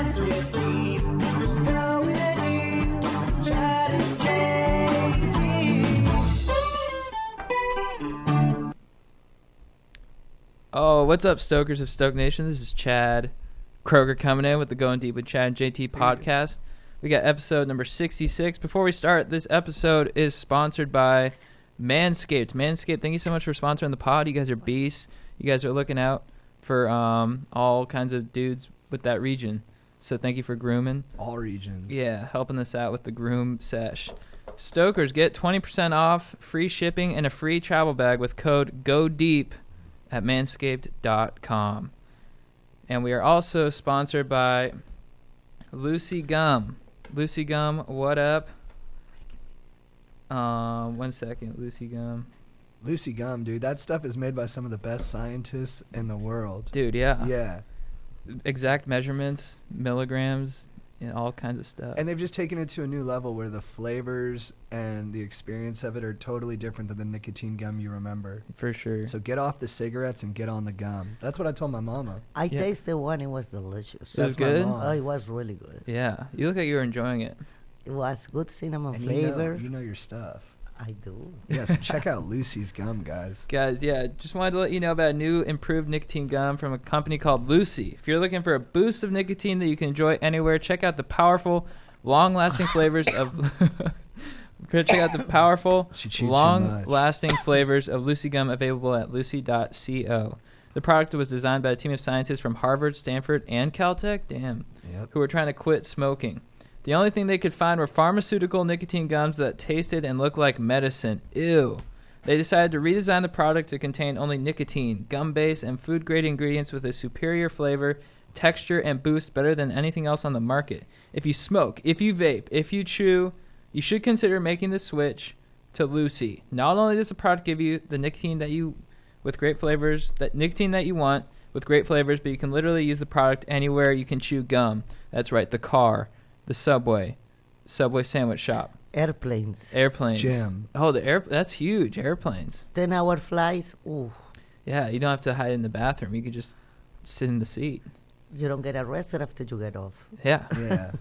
Chats with Deep. Going deep. Chad and JT. Oh, what's up, Stokers of Stoke Nation? This is Chad Kroger coming in with the Going Deep with Chad and JT podcast. We got episode number 66. Before we start, this episode is sponsored by Manscaped. Manscaped, thank you so much for sponsoring the pod. You guys are beasts. You guys are looking out for all kinds of dudes with that region. So thank you for grooming. All regions. Yeah, helping us out with the groom sesh. Stokers, get 20% off, free shipping, and a free travel bag with code GODEEP at manscaped.com. And we are also sponsored by Lucy Gum. Lucy Gum, what up? 1 second, Lucy Gum. Lucy Gum, dude. That stuff is made by some of the best scientists in the world. Dude, yeah. Yeah. Exact measurements, milligrams, and all kinds of stuff. And they've just taken it to a new level where the flavors and the experience of it are totally different than the nicotine gum you remember. For sure. So get off the cigarettes and get on the gum. That's what I told my mama. I tasted one. It was delicious. It was That's my good? mom. Oh, it was really good. Yeah. You look like you were enjoying it. It was good cinnamon And flavor. you know your stuff. I do. Yeah, so check out Lucy's Gum, guys. Guys, yeah, just wanted to let you know about a new improved nicotine gum from a company called Lucy. If you're looking for a boost of nicotine that you can enjoy anywhere, check out the powerful, long-lasting flavors of... check out the powerful, She cheats too long-lasting flavors of Lucy Gum available at lucy.co. The product was designed by a team of scientists from Harvard, Stanford, and Caltech, who were trying to quit smoking. The only thing they could find were pharmaceutical nicotine gums that tasted and looked like medicine. Ew. They decided to redesign the product to contain only nicotine, gum-based, and food-grade ingredients with a superior flavor, texture, and boost better than anything else on the market. If you smoke, if you vape, if you chew, you should consider making the switch to Lucy. Not only does the product give you the nicotine that you with great flavors, that nicotine that you want with great flavors, but you can literally use the product anywhere you can chew gum. That's right, the car, the Subway sandwich shop. Airplanes. Airplanes. Gym. Oh, that's huge. Airplanes. 10-hour flights. Ooh. Yeah, you don't have to hide in the bathroom. You could just sit in the seat. You don't get arrested after you get off. Yeah. Yeah.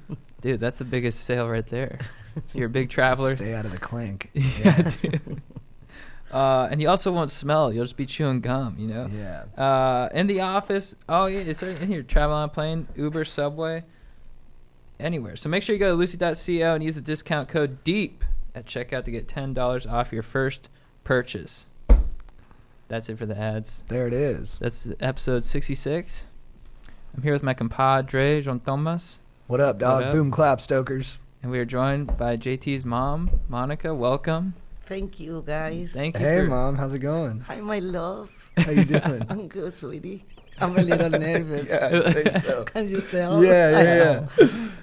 Dude, that's the biggest sale right there. If you're a big traveler. Stay out of the clink. Yeah, dude. And you also won't smell. You'll just be chewing gum, you know? Yeah. In the office. Oh, yeah, it's right in here. Travel on a plane, Uber, Subway. Anywhere. So make sure you go to lucy.co and use the discount code DEEP at checkout to get $10 off your first purchase. That's it for the ads. There it is. That's episode 66. I'm here with my compadre, Jean Thomas. What up, dog? What up? Boom clap, Stokers. And we are joined by JT's mom, Monica. Welcome. Thank you, guys. Thank you. Hey, Mom. How's it going? Hi, my love. How you doing? I'm good, sweetie. I'm a little nervous. Yeah, I'd say so. Can you tell? Yeah.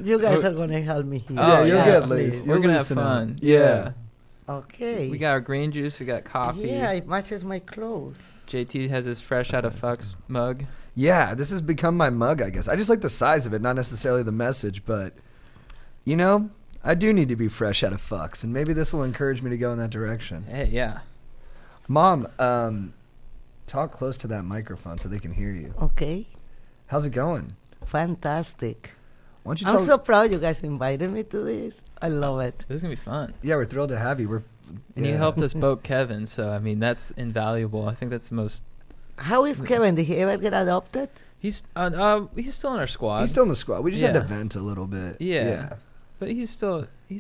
You guys are going to help me here. Oh, you're yeah, good, Liz. please. We're going to have loosen up. fun. Yeah. Okay. We got our green juice. We got coffee. Yeah, it matches my clothes. JT has his fresh out of fucks mug. Yeah, this has become my mug, I guess. I just like the size of it, not necessarily the message, but, you know, I do need to be fresh out of fucks, and maybe this will encourage me to go in that direction. Hey, yeah. Mom, talk close to that microphone so they can hear you. Okay. How's it going? Fantastic. Why don't you I'm tell... so proud you guys invited me to this. I love it. This is going to be fun. Yeah, we're thrilled to have you. And you helped us boat Kevin, so, I mean, that's invaluable. I think that's the most... How is Kevin? Did he ever get adopted? He's still in our squad. He's still in the squad. We just had to Yeah. vent a little bit. Yeah. But he's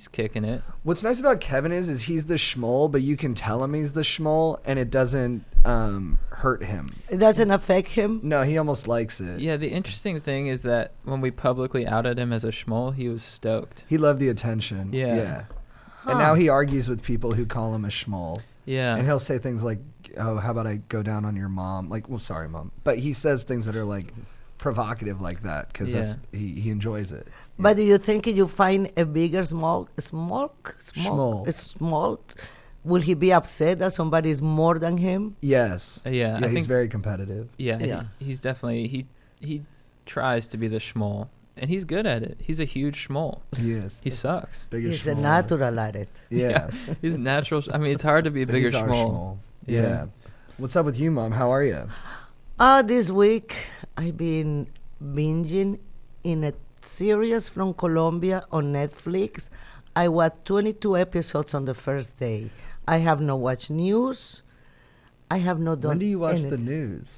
kicking it. What's nice about Kevin is he's the schmoll, but you can tell him he's the schmoll, and it doesn't hurt him. It doesn't affect him? No, he almost likes it. Yeah, the interesting thing is that when we publicly outed him as a schmoll, he was stoked. He loved the attention. Yeah. And now he argues with people who call him a schmoll. Yeah. And he'll say things like, oh, how about I go down on your mom? Like, well, sorry, Mom. But he says things that are, like, provocative like that because he enjoys it. But do you think if you find a bigger small, will he be upset that somebody is more than him? Yes. Yeah, I he's think very competitive. Yeah. He's definitely he tries to be the schmoll, and he's good at it. He's a huge schmoll. He is. He sucks. Biggest He's a schmoll. natural at it. Yeah. He's natural. I mean, it's hard to be a But bigger he's our schmoll. Yeah. What's up with you, Mom? How are you? This week I've been binging in a series from Colombia on Netflix. I watched 22 episodes on the first day. I have not watched news. I have not done When do you watch the anything. news?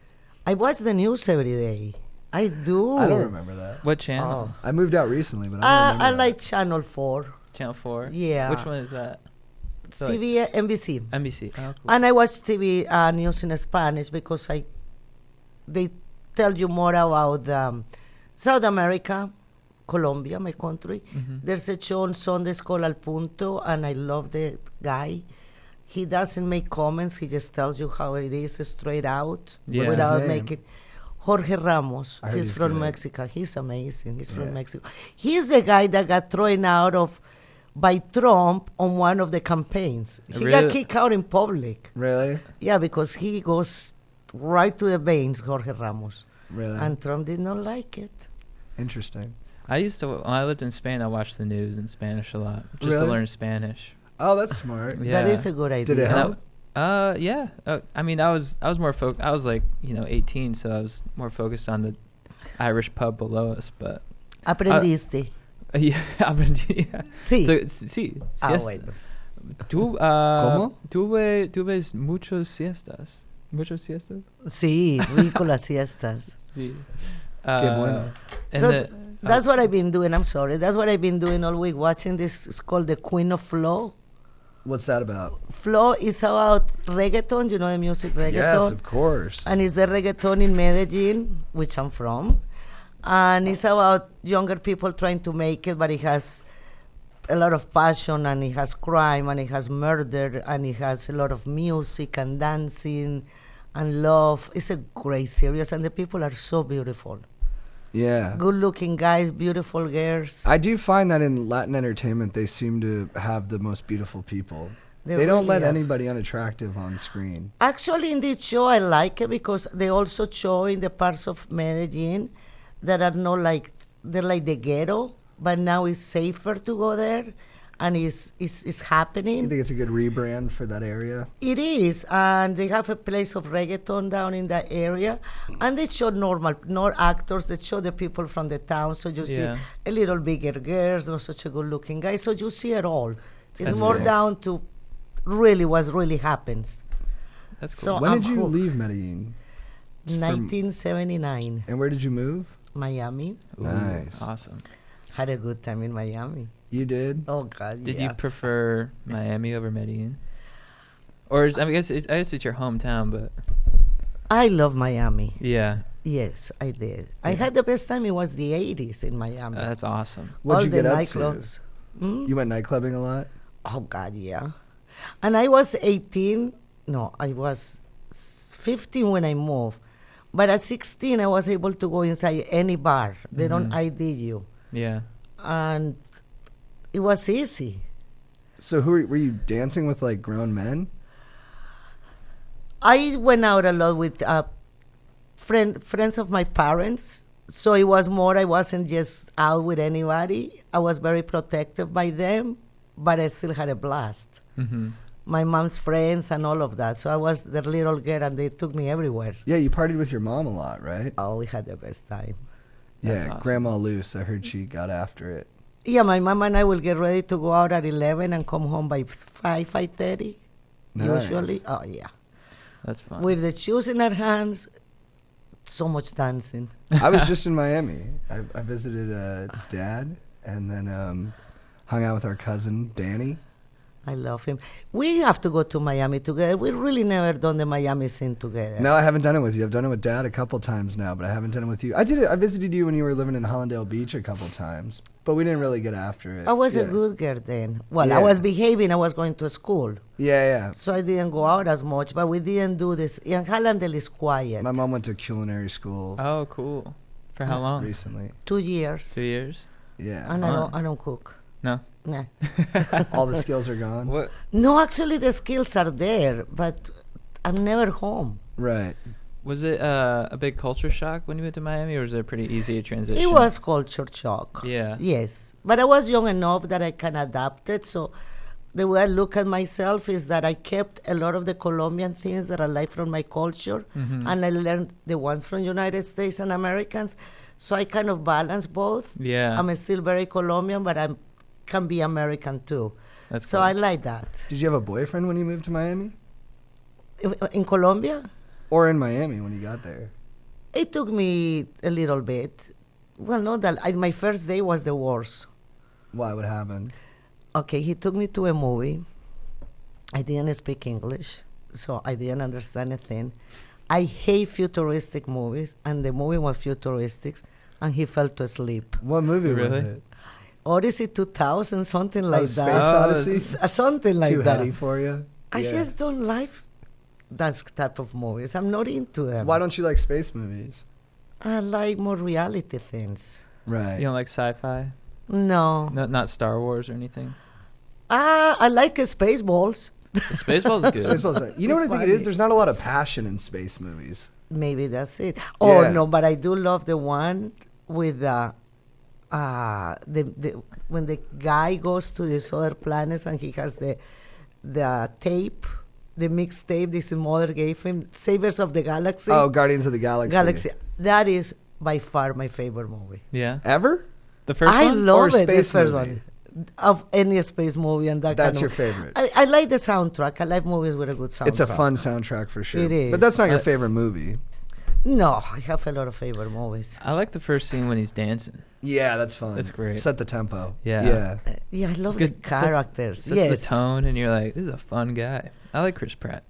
I watch the news every day. I do. I don't remember that. What channel? Oh. I moved out recently, but I don't remember I that. like Channel 4, Channel 4? Yeah. Which one is that? So, like, CBS, NBC. NBC. Oh, cool. And I watch TV news in Spanish because they tell you more about South America, Colombia, my country. Mhm. There's a show on Sundays called Al Punto, and I love the guy. He doesn't make comments. He just tells you how it is straight out Yeah. What's his without name? making. Jorge Ramos. I heard He's he's from good. Mexico. He's amazing. He's Yeah. from Mexico. He's the guy that got thrown out of by Trump on one of the campaigns. He got Really? kicked out in public. Really? Yeah, because he goes right to the veins, Jorge Ramos. Really? And Trump did not like it. Interesting. I used to, when I lived in Spain, I watched the news in Spanish a lot just to Really? learn Spanish. Oh, that's smart. Yeah. That is a good idea. Did it And help? yeah. I mean, I was more I was like 18, so I was more focused on the Irish pub below us. But Aprendiste. yeah, aprendí. Sí. Sí. Ah, siesta. bueno. ¿Cómo? Tuve muchos siestas. ¿Muchos siestas? Sí, rico las siestas. Sí. Qué bueno. And So the- that's what I've been doing. I'm sorry. That's what I've been doing all week, watching this. It's called The Queen of Flow. What's that about? Flow is about reggaeton. You know the music reggaeton? Yes, of course. And it's the reggaeton in Medellin, which I'm from. And it's about younger people trying to make it, but it has a lot of passion, and it has crime, and it has murder, and it has a lot of music and dancing and love. It's a great series, and the people are so beautiful. Yeah. Good looking guys, beautiful girls. I do find that in Latin entertainment, they seem to have the most beautiful people. They They don't really let have. anybody unattractive on screen. Actually, in this show, I like it because they also show in the parts of Medellin that are not like, they're like the ghetto, but now it's safer to go there, and it's You happening. think it's a good rebrand for that area? It is, and they have a place of reggaeton down in that area, and they show not actors, they show the people from the town, so you Yeah. see a little bigger girls, not such a good looking guy, so you see it all. It's That's more nice. down to really what really happens. That's So cool. When I'm did you hooked. leave Medellin? 1979, And where did you move? Miami. Ooh, Nice. Awesome. Had a good time in Miami. You did? Oh God, Did yeah. you prefer Miami over Medellin? Or I guess it's your hometown, but I love Miami. yeah, Yes, I did. I Yeah. had the best time. It was the 80s in Miami. that's awesome. What'd All you the get up nightclubs. Hmm? to? You went nightclubbing a lot? Oh God, yeah. And I was 18. No, I was 15 when I moved. But at 16, I was able to go inside any bar. They don't Mhm. ID you, Yeah. and it was easy. So were you dancing with like grown men? I went out a lot with friends of my parents. So it was more, I wasn't just out with anybody. I was very protective by them, but I still had a blast. Mm-hmm. My mom's friends and all of that. So I was the little girl, and they took me everywhere. Yeah, you partied with your mom a lot, right? Oh, we had the best time. That's Yeah, awesome. Grandma Luce. I heard she got after it. Yeah, my mom and I will get ready to go out at 11 and come home by 5:30, Nice. usually. Oh, yeah. That's fun. With the shoes in our hands, so much dancing. I was just in Miami. I visited Dad, and then hung out with our cousin Danny. I love him. We have to go to Miami together. We really never done the Miami scene together. No, I haven't done it with you. I've done it with Dad a couple times now, but I haven't done it with you. I did it. I visited you when you were living in Hollandale Beach a couple times, but we didn't really get after it. I was a Yeah. good girl then. Well, Yeah. I was behaving. I was going to school. Yeah. So I didn't go out as much, but we didn't do this. In Hallandale is quiet. My mom went to culinary school Oh, cool. For how long? recently. 2 years. 2 years? Yeah. And Fun. I don't cook. No. Nah. All the skills are gone. What? No, actually, the skills are there, but I'm never home. Right. Was it a big culture shock when you went to Miami, or was it pretty easy transition? It was culture shock. Yeah. Yes. But I was young enough that I can adapt it. So the way I look at myself is that I kept a lot of the Colombian things that I like from my culture, Mhm. and I learned the ones from United States and Americans. So I kind of balance both. Yeah. I'm still very Colombian, but I can be American too. That's So cool. I like that. Did you have a boyfriend when you moved to Miami? In Colombia, Or in Miami when you got there? it took me a little bit. Well, not that. My first day was the worst. Why? What happened? Okay, he took me to a movie. I didn't speak English, so I didn't understand a thing. I hate futuristic movies, and the movie was futuristic, and he fell to sleep. What movie was Really? it? Odyssey 2000, something like Space that. Odyssey? Something like Too that. heady for you? I Yeah. just don't like that type of movies. I'm not into them. Why don't you like space movies? I like more reality things. Right. You don't like sci-fi? No. Not Star Wars or anything? I like Spaceballs. Spaceballs is good. Spaceballs. You know what I It's think it is? funny. There's not a lot of passion in space movies. Maybe that's it. Oh Yeah. no, but I do love the one with the when the guy goes to these other planets and he has the tape, the mixtape this mother gave him, Savers of the Galaxy. Oh, Guardians of the Galaxy. Galaxy. That is by far my favorite movie. Yeah. Ever? The first I one? Or love it. The space first movie? one of any space movie and that. That's kind your of, favorite. I like the soundtrack. I like movies with a good soundtrack. It's a fun soundtrack for sure. It is. But that's not your Uh, favorite movie. No, I have a lot of favorite movies. I like the first scene when he's dancing. Yeah, that's fun. That's great. Set the tempo. Yeah. Yeah. Yeah, I love Good- the sets- characters. Sets yes, the tone, and you're like, this is a fun guy. I like Chris Pratt.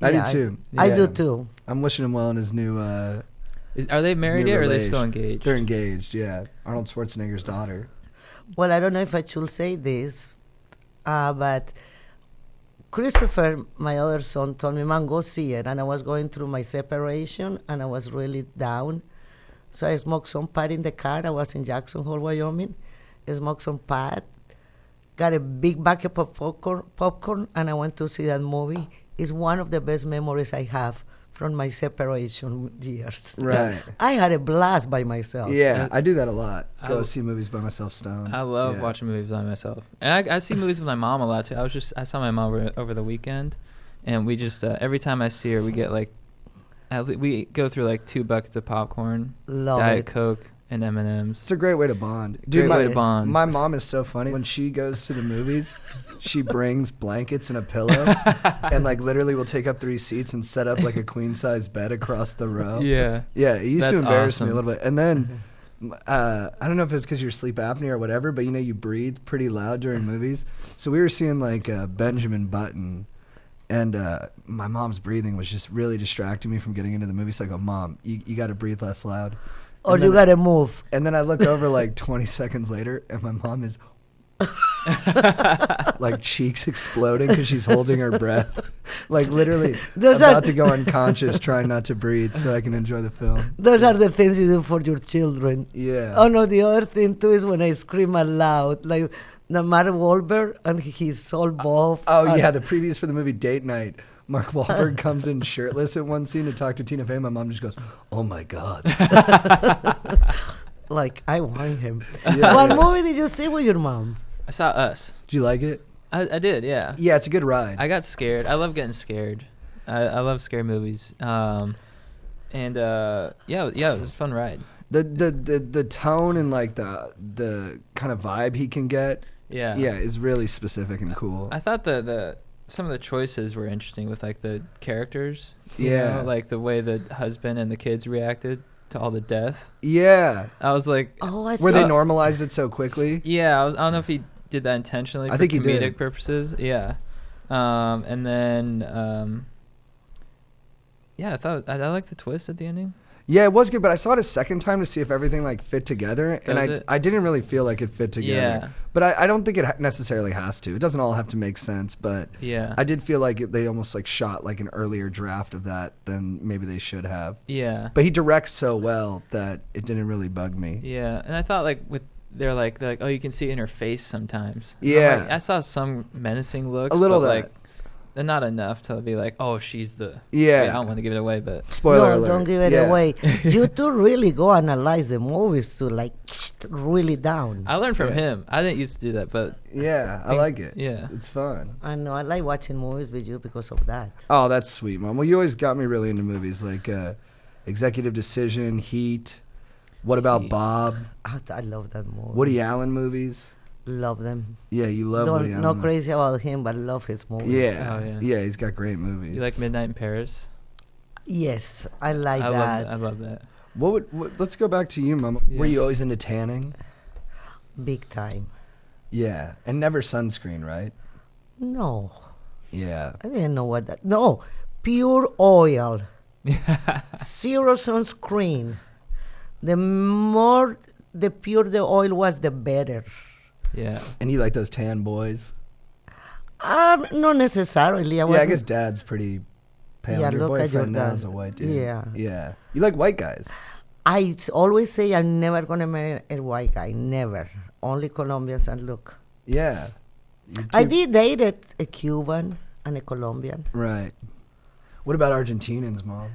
I Yeah, do too. I Yeah. do too. I'm wishing him well in his new. Are they married new yet, or are they relation. still engaged? They're engaged. Yeah, Arnold Schwarzenegger's daughter. Well, I don't know if I should say this, but Christopher, my other son, told me, "Man, go see it." And I was going through my separation, and I was really down. So I smoked some pot in the car. I was in Jackson Hole, Wyoming. I smoked some pot, got a big bucket of popcorn, and I went to see that movie. It's one of the best memories I have from my separation years. Right. I had a blast by myself. Yeah, I do that a lot. I Go l- see movies by myself stoned. I love Yeah. watching movies by myself, and I see movies with my mom a lot too. I saw my mom over the weekend, and we just every time I see her, we get like we go through like 2 buckets of popcorn, Love Diet it. Coke, and M&Ms. It's a great way to bond. Great way to yes. bond. My mom is so funny. When she goes to the movies, she brings blankets and a pillow, and like literally will take up 3 seats and set up like a queen size bed across the row. Yeah. Yeah, it used to That's embarrass me a awesome. little bit. And then I don't know if it's because you're sleep apnea or whatever, but you know you breathe pretty loud during movies. So we were seeing like Benjamin Button, and my mom's breathing was just really distracting me from getting into the movie. So I go, Mom, you got to breathe less loud. Or And you then- gotta move. And then I look over like 20 seconds later, and my mom is like cheeks exploding because she's holding her breath, like literally Those are- about to go unconscious, trying not to breathe so I can enjoy the film. Those are the things you do for your children. Yeah. Oh no, the other thing too is when I scream out loud, like the Mark Wahlberg and he's all buff. Oh and- yeah, the previews for the movie Date Night. Mark Wahlberg comes in shirtless at one scene to talk to Tina Fey. My mom just goes, "Oh my god." Like I want him. Yeah, What yeah. movie did you see with your mom? I saw Us. Do you like it? I did, yeah. Yeah, it's a good ride. I got scared. I love getting scared. I love scary movies. Yeah, it was a fun ride. The tone and like the kind of vibe he can get, Yeah. yeah, is really specific and cool. I thought the some of the choices were interesting with like the characters. You Yeah. know, like the way the husband and the kids reacted to all the death. Yeah. I was like, Oh, I Where they Uh, normalized it so quickly. yeah, I don't know if he did that intentionally I for think he comedic did. purposes. Yeah. And then yeah, I liked the twist at the ending. Yeah, it was good, but I saw it a second time to see if everything like fit together, and Does it? I didn't really feel like it fit together. Yeah. But I don't think it necessarily has to. It doesn't all have to make sense, but Yeah. I did feel like they almost like shot like an earlier draft of that than maybe they should have. Yeah. But he directs so well that it didn't really bug me. Yeah, and I thought like they're like, oh, you can see it in her face sometimes. I'm Yeah. like, I saw some menacing looks. A little but, of like that. they're not enough to be like, oh, she's the. Yeah. I don't want to give it away, but Spoiler no, alert. don't give it Yeah. away. You two really go analyze the movies to like really down. I learned from Yeah. him. I didn't used to do that, but Yeah, I like it. Yeah. It's fun. I know. I like watching movies with you because of that. Oh, that's sweet, Mom. Well, you always got me really into movies like Executive Decision, Heat. What about Jeez. Bob? I love that movie. Woody Allen movies? Love them. Yeah, you love Woody Allen. Not crazy about him, but love his movies. Yeah. Oh, yeah. Yeah, he's got great movies. You like Midnight in Paris? Yes, I like I that. I love that. Let's go back to you, Mama. Yeah. Were you always into tanning? Big time. Yeah. And never sunscreen, right? No, Yeah. I didn't know what that. No, pure oil. Zero sunscreen. The pure the oil was, the better. Yeah. And you like those tan boys? Not necessarily. I guess Dad's pretty pale. Yeah, Your look at your boyfriend now dad. is a white dude. Yeah. Yeah. You like white guys? Always say I'm never gonna marry a white guy. Never. Only Colombians. And look, Yeah. I did date a Cuban and a Colombian. Right. What about Argentinians, Mom?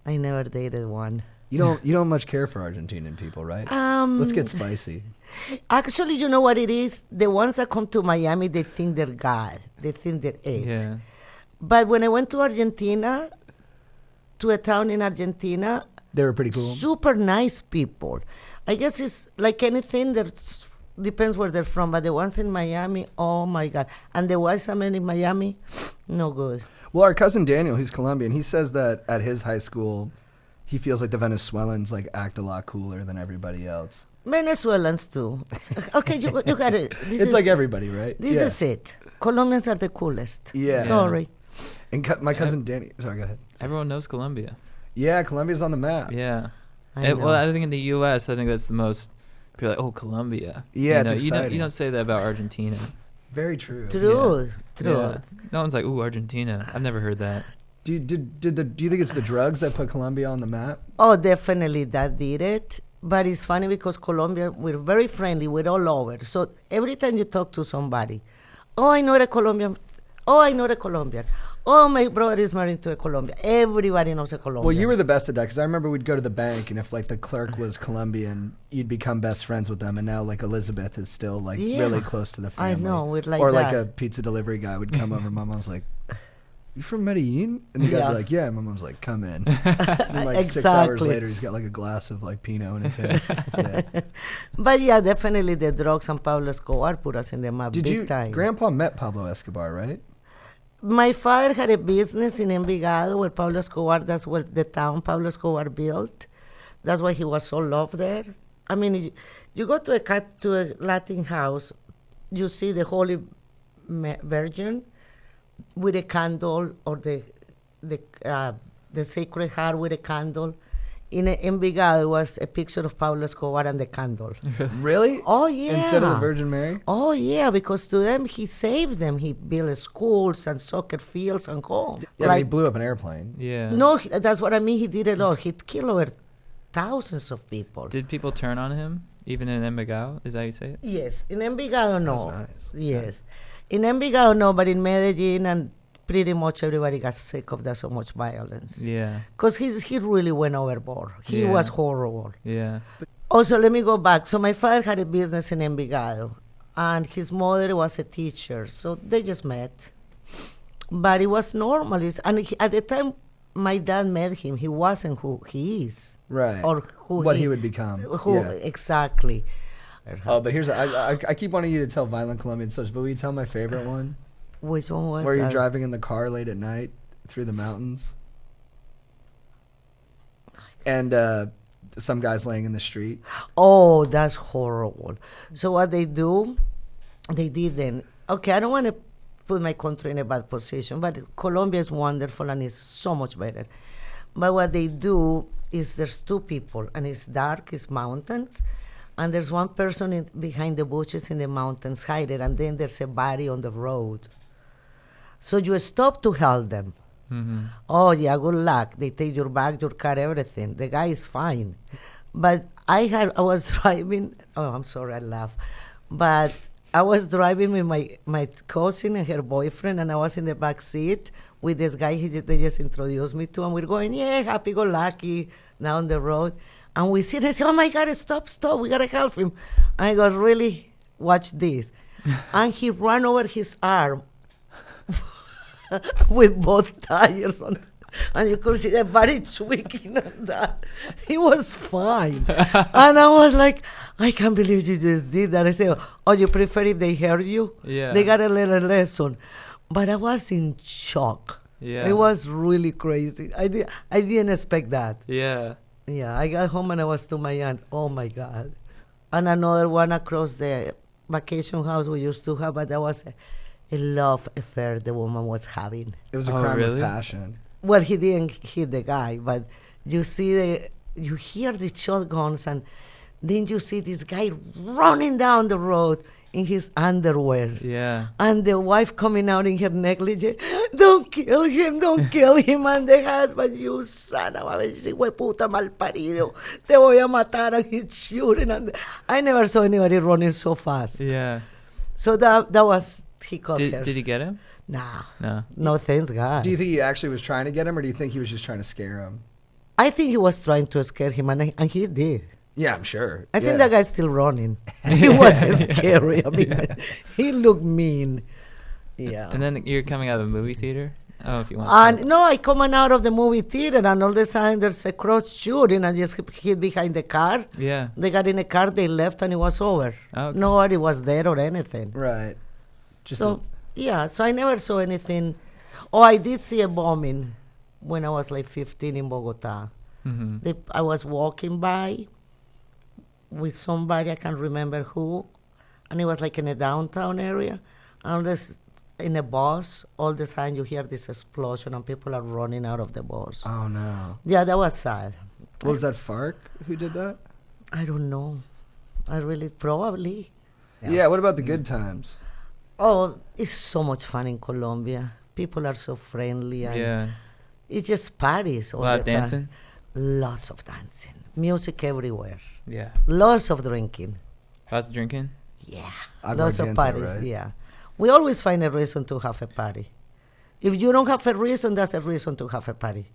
I never dated one. You don't much care for Argentinian people, right? Let's get spicy. Actually, you know what it is? The ones that come to Miami, they think they're God. They think they're it. Yeah. But when I went to Argentina, to a town in Argentina, They were pretty cool. super nice people. I guess it's like anything that depends where they're from. But the ones in Miami, oh my God. And the white men in Miami, no good. Well, our cousin Daniel, who's Colombian, he says that at his high school, he feels like the Venezuelans like act a lot cooler than everybody else. Venezuelans too. Okay, you got it. It's like everybody, right? This is it. Colombians are the coolest. Yeah. Sorry. And my cousin Danny. Sorry, go ahead. Everyone knows Colombia. Yeah, Colombia's on the map. Yeah. I Well, know. I think in the U.S., I think that's the most. People are like, oh, Colombia. Yeah, you it's you exciting. you don't say that about Argentina. Very true. True. Yeah. True. No one's like, ooh, Argentina. I've never heard that. Do you think it's the drugs that put Colombia on the map? Oh, definitely that did it. But it's funny because Colombia, we're very friendly. We're all over. So every time you talk to somebody, oh, I know a Colombian. Oh, I know a Colombian. Oh, my brother is married to a Colombian. Everybody knows a Colombian. Well, you were the best at that because I remember we'd go to the bank and if like the clerk was Colombian, you'd become best friends with them. And now like Elizabeth is still like Yeah. really close to the I family. know, we're like or like that. a pizza delivery guy would come over. My mom's like, "You from Medellin?" And the guy'd Yeah. be like, "Yeah." And my mom's like, "Come in." And like 6 hours Exactly. later, he's got like a glass of like Pinot in his hand. Yeah. But yeah, definitely the drugs and Pablo Escobar put us in the map Did big you? time. Grandpa met Pablo Escobar, right? My father had a business in Envigado where Pablo Escobar, that's what the town Pablo Escobar built. That's why he was so loved there. I mean, you go to a Latin house, you see the Holy Virgin with a candle, or the Sacred Heart with a candle. In Envigado was a picture of Pablo Escobar and the candle. Really? Oh yeah. Instead of the Virgin Mary? Oh yeah, because to them he saved them. He built schools and soccer fields and home. Yeah, but he blew up an airplane. Yeah. No, that's what I mean. He did it all. He killed over thousands of people. Did people turn on him, even in Envigado? Is that how you say it? Yes, in Envigado, no. That's nice. Yes, in Envigado, no, but in Medellin and pretty much everybody got sick of that so much violence. Yeah. Because he really went overboard. He Yeah. was horrible. Yeah. Also, let me go back. So my father had a business in Envigado, and his mother was a teacher. So they just met. But it was normal. And at the time my dad met him, he wasn't who he is. Right. Or who what he would become. Who Yeah. exactly. Oh, but here's I keep wanting you to tell violent Colombian stories, but will you tell my favorite one? Which one was Where you're that? driving in the car late at night through the mountains, and some guy's laying in the street. Oh, that's horrible. So what they do, they didn't. Okay, I don't want to put my country in a bad position, but Colombia is wonderful and it's so much better. But what they do is there's two people, and it's dark, it's mountains, and there's one person behind the bushes in the mountains hiding, and then there's a body on the road. So you stop to help them. Mm-hmm. Oh yeah, good luck. They take your bag, your car, everything. The guy is fine. But I was driving. Oh, I'm sorry, I laugh. But I was driving with my cousin and her boyfriend, and I was in the back seat with this guy they just introduced me to, and we're going, yeah, happy-go-lucky down the road. And we see, and I say, oh my God, stop, we gotta help him. And I goes, really? Watch this. And he ran over his arm with both tires on. And you could see the body tweaking and that. He was fine. And I was like, I can't believe you just did that. I said, oh, you prefer if they heard you? Yeah. They got a little lesson. But I was in shock. Yeah. It was really crazy. I didn't expect that. Yeah. Yeah, I got home and I was to my aunt. Oh, my God. And another one across the vacation house we used to have, but that was a love affair the woman was having. It was a Oh, crime really? of passion. Well, he didn't hit the guy, but you hear the shotguns, and then you see this guy running down the road in his underwear. Yeah. And the wife coming out in her negligee, don't kill him, don't kill him. And the husband, you son of a bitch, puta mal parido, te voy a matar, and he's shooting. And I never saw anybody running so fast. Yeah. So that was, he caught her. Did he get him? Nah, No. no thanks God. Do you think he actually was trying to get him, or do you think he was just trying to scare him? I think he was trying to scare him, and he did. Yeah, I'm sure. I think Yeah. that guy's still running. He was scary. I mean, he looked mean. Yeah. And then you're coming out of a movie theater? Oh, if you want. And no, I coming out of the movie theater, and all of a sudden there's a cross shooting, and just hid behind the car. Yeah. They got in a car, they left, and it was over. Okay. Nobody was there or anything. Right. Just So I never saw anything. Oh, I did see a bombing when I was like 15 in Bogota. Mm-hmm. I was walking by with somebody, I can't remember who, and it was like in a downtown area. And this, in a bus, all the time you hear this explosion and people are running out of the bus. oh no. Yeah, that was sad. What was that? FARC who did that? I don't know. I really, probably. Yeah. What about the good times? Oh, it's so much fun in Colombia. People are so friendly. And Yeah. it's just parties all A lot of the time. dancing? Lots of dancing. Music everywhere. Yeah. Lots of drinking. Lots of drinking? Yeah. Lots Aguardiente, of parties, right? yeah. We always find a reason to have a party. If you don't have a reason, that's a reason to have a party.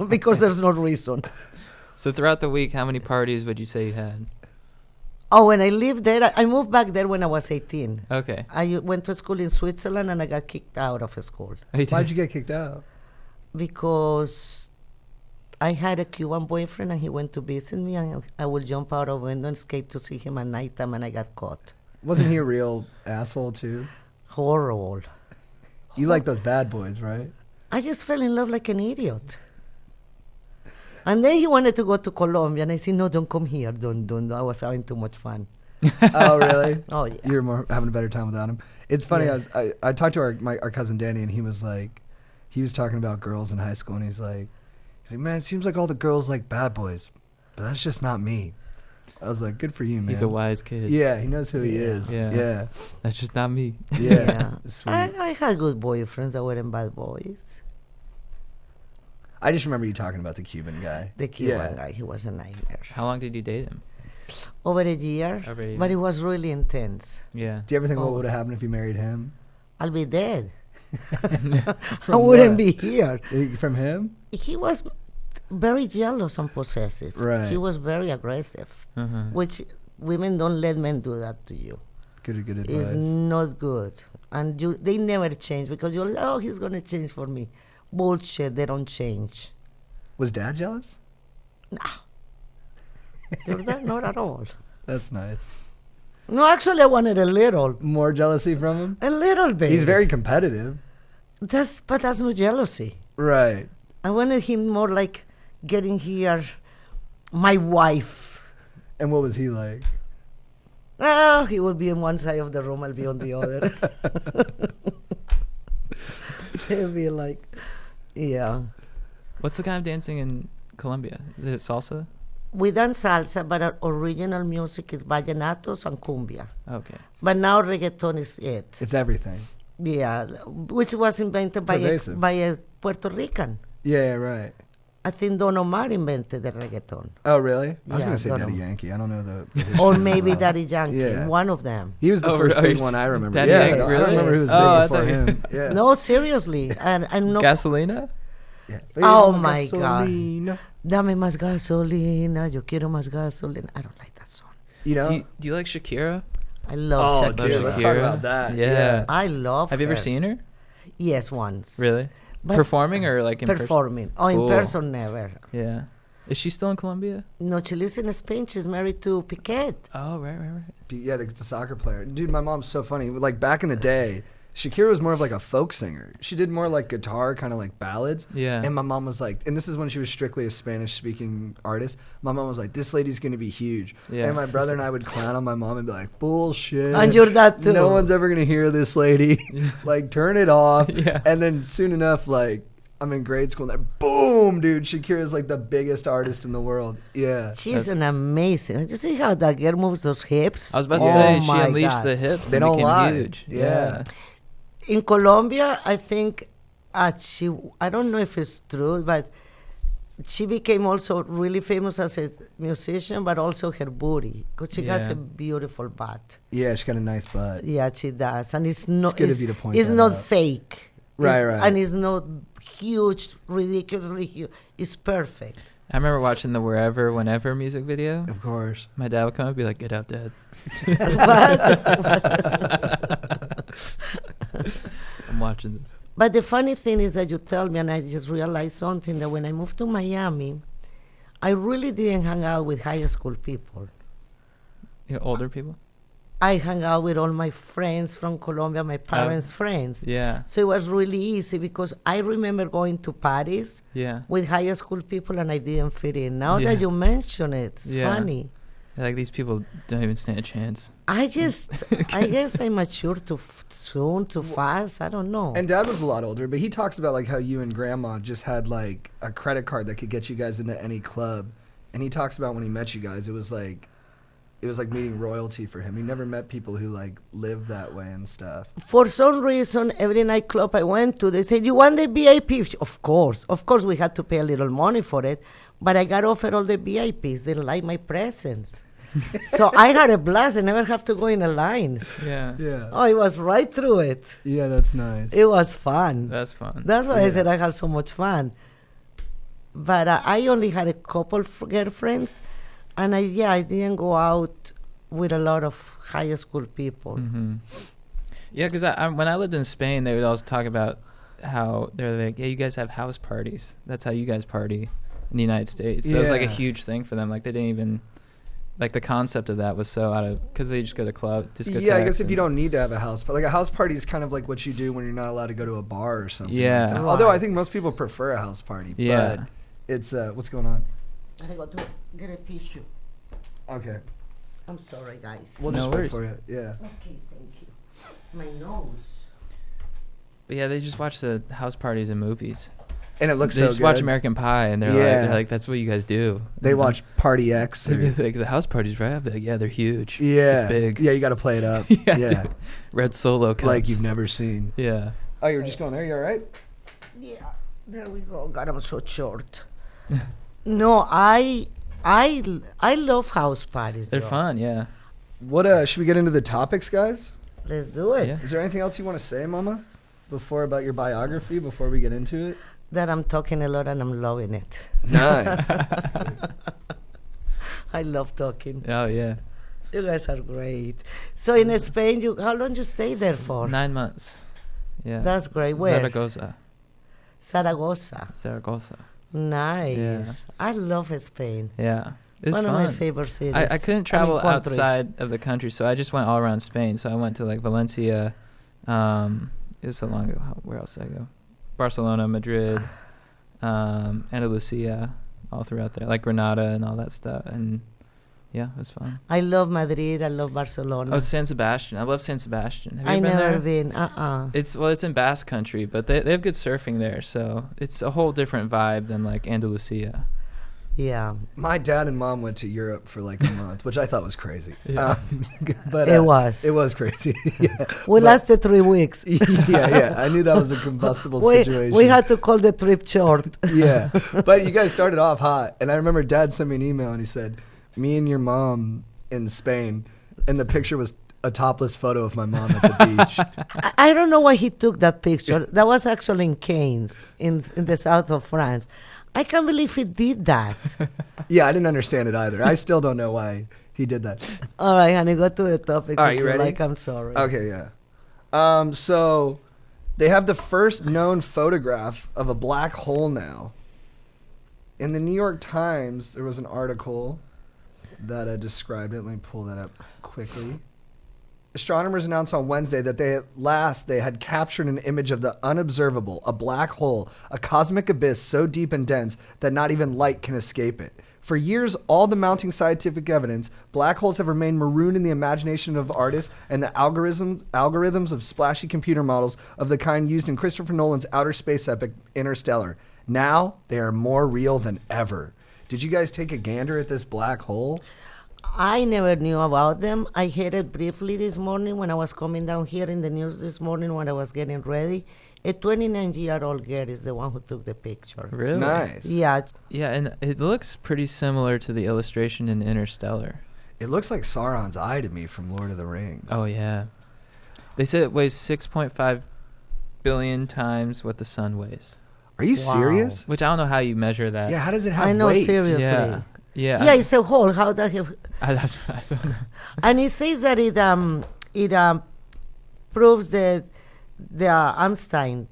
Because there's no reason. So throughout the week, how many parties would you say you had? Oh, when I lived there, I moved back there when I was 18. Okay. I went to school in Switzerland and I got kicked out of school Why'd you get kicked out? because I had a Cuban boyfriend and he went to visit me, and I would jump out of a window and escape to see him at nighttime, and I got caught. Wasn't he a real asshole too? Horrible. You like those bad boys, right? I just fell in love like an idiot. And then he wanted to go to Colombia, and I said, no, don't come here. Don't. I was having too much fun. Oh, really? Oh, yeah. You're more having a better time without him. It's funny. Yeah. I talked to our cousin Danny, and he was talking about girls in high school, and he's like, man, it seems like all the girls like bad boys, but that's just not me. I was like, good for you, man. He's a wise kid. Yeah, he knows who he Yeah. is. Yeah. Yeah. That's just not me. Yeah. Sweet. I had good boyfriends that weren't bad boys. I just remember you talking about the Cuban guy. The Cuban Yeah. guy, he was a nightmare. How long did you date him? Over a year, Over a year. but it was really intense. Yeah. Do you ever think what Oh. would have happened if you married him? I'll be dead. I From wouldn't what? be here. From him? He was very jealous and possessive. Right. He was very aggressive, Uh-huh. which women don't let men do that to you. Good advice. It's not good. And they never change because you're like, oh, he's going to change for me. Bullshit, they don't change. Was Dad jealous? You're that? Not at all. That's nice. No, actually, I wanted a little. More jealousy from him? A little bit. He's very competitive. But that's no jealousy. Right. I wanted him more like getting here, my wife. And what was he like? Oh, he would be on one side of the room, I'll be on the other. He'll be like, yeah. What's the kind of dancing in Colombia? Is it salsa? We dance salsa, but our original music is vallenatos and cumbia. Okay. But now reggaeton is it. It's everything. Yeah, which was invented Pervasive. by a Puerto Rican. Yeah, right. I think Don Omar invented the reggaeton. Oh, really? I was Yeah, going to say don't Daddy know. Yankee. I don't know the history Or of maybe that. Daddy Yankee, Yeah. one of them. He was the Oh, first really? big one I remember. Daddy yeah, Yankee, I really? remember he was Oh, I big before thought- him. Yeah. No, seriously. And no. Gasolina? Yeah. Oh, my God. Gasolina. Dame más gasolina, yo quiero más gasolina. I don't like that song. You know? Do you like Shakira? I love Oh, Shakira. dude, let's talk about that. Yeah. I love Have you ever her. seen her? Yes, once. Really? But Performing or like in person? performing. Oh, Cool. in person, never. Yeah. Is she still in Colombia? No, she lives in Spain. She's married to Piquet. Oh, right. Yeah, the soccer player. Dude, my mom's so funny. Like back in the day, Shakira was more of like a folk singer. She did more like guitar, kind of like ballads. Yeah. And my mom was like, and this is when she was strictly a Spanish-speaking artist. My mom was like, this lady's gonna be huge. Yeah. And my brother and I would clown on my mom and be like, bullshit. And you're that too. No one's ever gonna hear this lady. Like, turn it off. Yeah. And then soon enough, like, I'm in grade school and then boom, dude, Shakira's like the biggest artist in the world. Yeah. She's an amazing. Did you see how that girl moves those hips? I was about to Oh say she my unleashed God. the hips. They and don't became lie. huge. Yeah. In Colombia, I think I don't know if it's true, but she became also really famous as a musician, but also her booty, because she has Yeah. a beautiful butt. Yeah, she's got a nice butt. Yeah, she does, and it's not. good of you to point It's that not out. fake. Right, It's- right. And it's not huge, ridiculously huge. It's perfect. I remember watching the Wherever, Whenever music video. Of course. My dad would come and be like, "Get out, Dad." I'm watching this. But the funny thing is that you tell me, and I just realized something, that when I moved to Miami, I really didn't hang out with high school people. You know, older people. I hung out with all my friends from Colombia, my parents' friends. Yeah. So it was really easy because I remember going to parties Yeah. with high school people and I didn't fit in. Now Yeah. that you mention it, it's Yeah. funny. Like these people don't even stand a chance. I guess I matured too soon, too fast. I don't know. And Dad was a lot older, but he talks about like how you and Grandma just had like a credit card that could get you guys into any club. And he talks about when he met you guys, it was like meeting royalty for him. He never met people who like lived that way and stuff. For some reason, every nightclub I went to, they said, "You want the VIP?" Of course, we had to pay a little money for it, but I got offered all the VIPs. They like my presence, so I had a blast. I never have to go in a line. Yeah. Yeah. Oh, it was right through it. Yeah, that's nice. It was fun. That's fun. That's why I Yeah. said I had so much fun. But I only had a couple girlfriends, and I didn't go out with a lot of high school people. Mm-hmm. Yeah, because I when I lived in Spain, they would always talk about how they're like, "Yeah, you guys have house parties. That's how you guys party in the United States." That was like a Yeah. huge thing for them. Like they didn't even like the concept of that was so out of because they just go to discotheques. Yeah, I guess if you and- don't need to have a house party, like a house party is kind of like what you do when you're not allowed to go to a bar or something. like Yeah. that. Although I Right. think most people prefer a house party. Yeah. But it's what's going on? I got to get a tissue. Okay. I'm sorry, guys. We'll No just wait worries. for you. Yeah. Okay, thank you. My nose. But yeah, they just watch the house parties and movies. And it looks They so just good. watch American Pie, and they're Yeah. like, "That's what you guys do." They And watch Party X. They'd or- be like, "The house parties, right?" I'd be like, "Yeah, they're huge. yeah. it's big. Yeah, you got to play it up. yeah, yeah. dude. Red Solo cups. Like you've never seen. Yeah. Oh, you were just going there. You all right? Yeah, there we go. God, I'm so short. No, I love house parties. They're though. fun. Yeah. What should we get into the topics, guys? Let's do it. Yeah. Is there anything else you want to say, Mama? Before about your biography, before we get into it? That I'm talking a lot and I'm loving it. Nice. I love talking. Oh yeah. You guys are great. So in Spain, how long you stay there for? 9 months. Yeah. That's great. Where? Zaragoza. Zaragoza. Nice. Yeah. I love Spain. Yeah. It's One fun. of my favorite cities. I couldn't travel countries. outside of the country, so I just went all around Spain. So I went to like Valencia. It was so long ago. Where else did I go? Barcelona, Madrid, Andalusia, all throughout there, like Granada and all that stuff. And yeah, it was fun. I love Madrid. I love Barcelona. Oh, San Sebastian. I love San Sebastian. Have you I ever been never there? been. It's in Basque Country, but they have good surfing there, so it's a whole different vibe than like Andalusia. Yeah. My dad and mom went to Europe for like a month, which I thought was crazy. Yeah. But It was. It was crazy. Yeah. We But- lasted 3 weeks. yeah. I knew that was a combustible situation. We had to call the trip short. Yeah. But you guys started off hot. And I remember Dad sent me an email and he said, "Me and your mom in Spain." And the picture was a topless photo of my mom at the beach. I don't know why he took that picture. That was actually in Cannes, in the south of France. I can't believe he did that. Yeah, I didn't understand it either. I still don't know why he did that. All right, honey, go to the topics. All right, if you ready? Like, I'm sorry. Okay, yeah. So They have the first known photograph of a black hole now. In the New York Times, there was an article that described it. Let me pull that up quickly. Astronomers announced on Wednesday that they had captured an image of the unobservable, a black hole, a cosmic abyss so deep and dense that not even light can escape it. For years, all the mounting scientific evidence, black holes have remained marooned in the imagination of artists and the algorithms of splashy computer models of the kind used in Christopher Nolan's outer space epic Interstellar. Now, they are more real than ever. Did you guys take a gander at this black hole? I never knew about them. I heard it briefly this morning when I was coming down here in the news this morning when I was getting ready. A 29-year-old girl is the one who took the picture. Really? Nice. Yeah. Yeah, and it looks pretty similar to the illustration in Interstellar. It looks like Sauron's eye to me from Lord of the Rings. Oh, yeah. They said it weighs 6.5 billion times what the sun weighs. Are you Wow. serious? Which I don't know how you measure that. Yeah, how does it have I know, weight? seriously. Yeah. Yeah. Yeah, it's a hole. How the hell? I don't know. And it says that it proves the Einstein.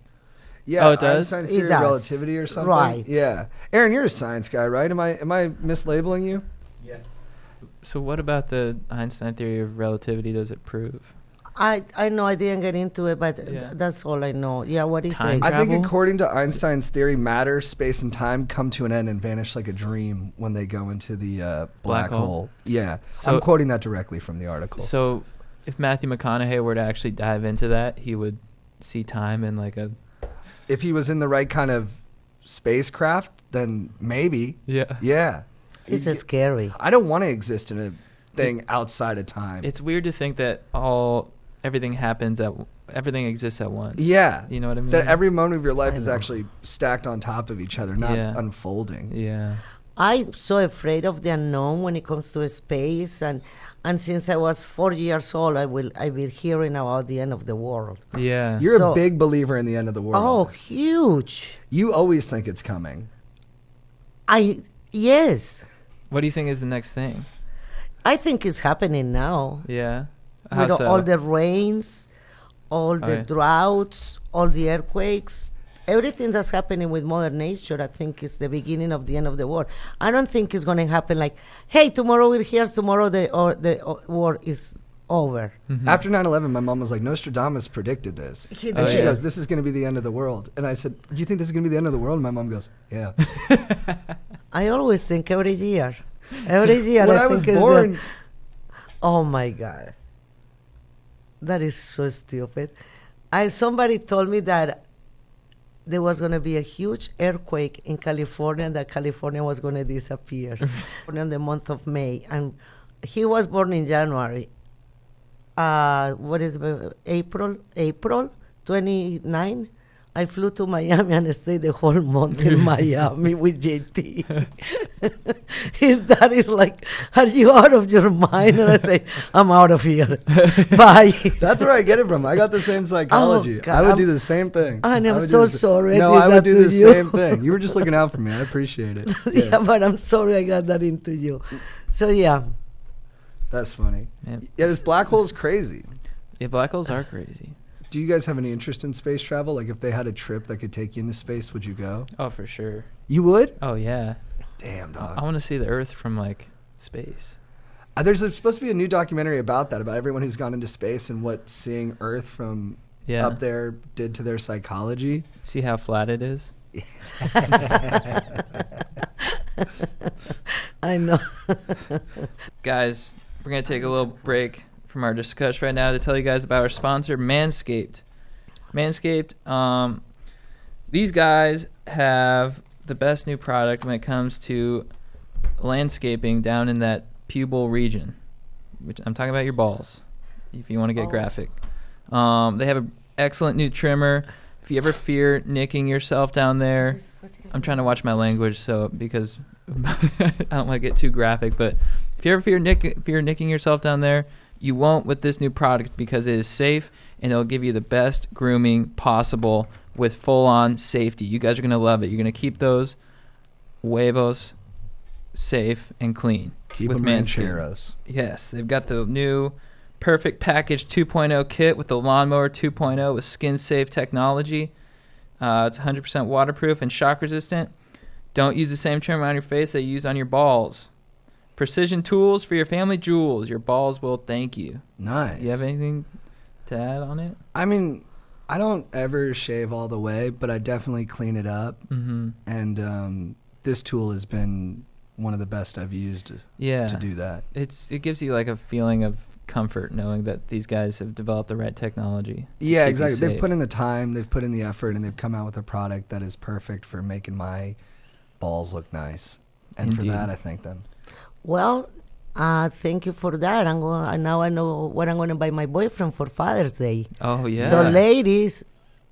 Yeah, Oh, it does? Einstein's It theory of does. relativity or something. Right. Yeah. Aaron, you're a science guy, right? Am I mislabeling you? Yes. So what about the Einstein theory of relativity does it prove? I know I didn't get into it, but Yeah. that's all I know. Yeah, what is Time it? I think Travel? according to Einstein's theory, matter, space, and time come to an end and vanish like a dream when they go into the black Black hole. hole. Yeah. So- I'm quoting that directly from the article. So if Matthew McConaughey were to actually dive into that, he would see time in like a... If he was in the right kind of spacecraft, then maybe. Yeah. Yeah. It's scary. I don't want to exist in a thing outside of time. It's weird to think that everything exists at once. Yeah. You know what I mean? That every moment of your life I is know. actually stacked on top of each other, not Yeah. unfolding. Yeah. I'm so afraid of the unknown when it comes to space, and since I was 4 years old, I've been hearing about the end of the world. Yeah. You're a So- big believer in the end of the world. Oh, huge! You always think it's coming. Yes, What do you think is the next thing? I think it's happening now. Yeah. How With so? all the rains, all the yeah. droughts, all the earthquakes, everything that's happening with Mother Nature, I think is the beginning of the end of the world. I don't think it's going to happen like, hey, tomorrow we're here, tomorrow the war is over. Mhm. After 9/11, my mom was like, Nostradamus predicted this. He And Oh, she yeah. goes, this is going to be the end of the world. And I said, do you think this is going to be the end of the world? And my mom goes, yeah. I always think every year. Every year When I I think was it's born, oh my God. That is so stupid. Somebody told me that there was going to be a huge earthquake in California and that California was going to disappear in the month of May. And he was born in January. What is it, April 29? I flew to Miami and stayed the whole month in Miami with JT. His dad is like, are you out of your mind? And I say, I'm out of here. Bye. that's where I get it from. I got the same psychology. God, I would I'm- do the same thing. And I I'm would do so the sa- sorry I No, did I would that do to the you. same thing. You were just looking out for me. I appreciate it. Yeah, but I'm sorry I got that into you. So yeah, That's funny. Man. Yeah, this black hole is crazy. Yeah, black holes are crazy. Do you guys have any interest in space travel? Like, if they had a trip that could take you into space, would you go? Oh, for sure. You would? Oh, yeah. Damn, I dog. want to see the Earth from like space. Supposed to be a new documentary about that, about everyone who's gone into space and what seeing Earth from Yeah. up there did to their psychology. See how flat it is? I know. Guys, we're going to take a little break from our discussion right now to tell you guys about our sponsor, Manscaped. Manscaped, these guys have the best new product when it comes to landscaping down in that pubal region, which I'm talking about your balls, if you want to get graphic. They have an excellent new trimmer. If you ever fear nicking yourself down there, I'm trying to watch my language, so because I don't want to get too graphic, but if you ever fear nicking yourself down there, you won't with this new product because it is safe and it'll give you the best grooming possible with full-on safety. You guys are going to love it. You're going to keep those huevos safe and clean Keep with them Manscaped. rancheros. Yes, they've got the new Perfect Package 2.0 kit with the Lawnmower 2.0 with skin-safe technology. It's 100% waterproof and shock resistant. Don't use the same trim on your face that you use on your balls. Precision tools for your family jewels. Your balls will thank you. Nice. You have anything to add on it? I mean, I don't ever shave all the way, but I definitely clean it up. Mm-hmm. And this tool has been one of the best I've used to do that. It gives you like a feeling of comfort knowing that these guys have developed the right technology. Yeah, exactly. They've put in the time, they've put in the effort, and they've come out with a product that is perfect for making my balls look nice. And Indeed. for that, I thank them. Well, thank you for that. Now I know what I'm going to buy my boyfriend for Father's Day. Oh, yeah. So, ladies,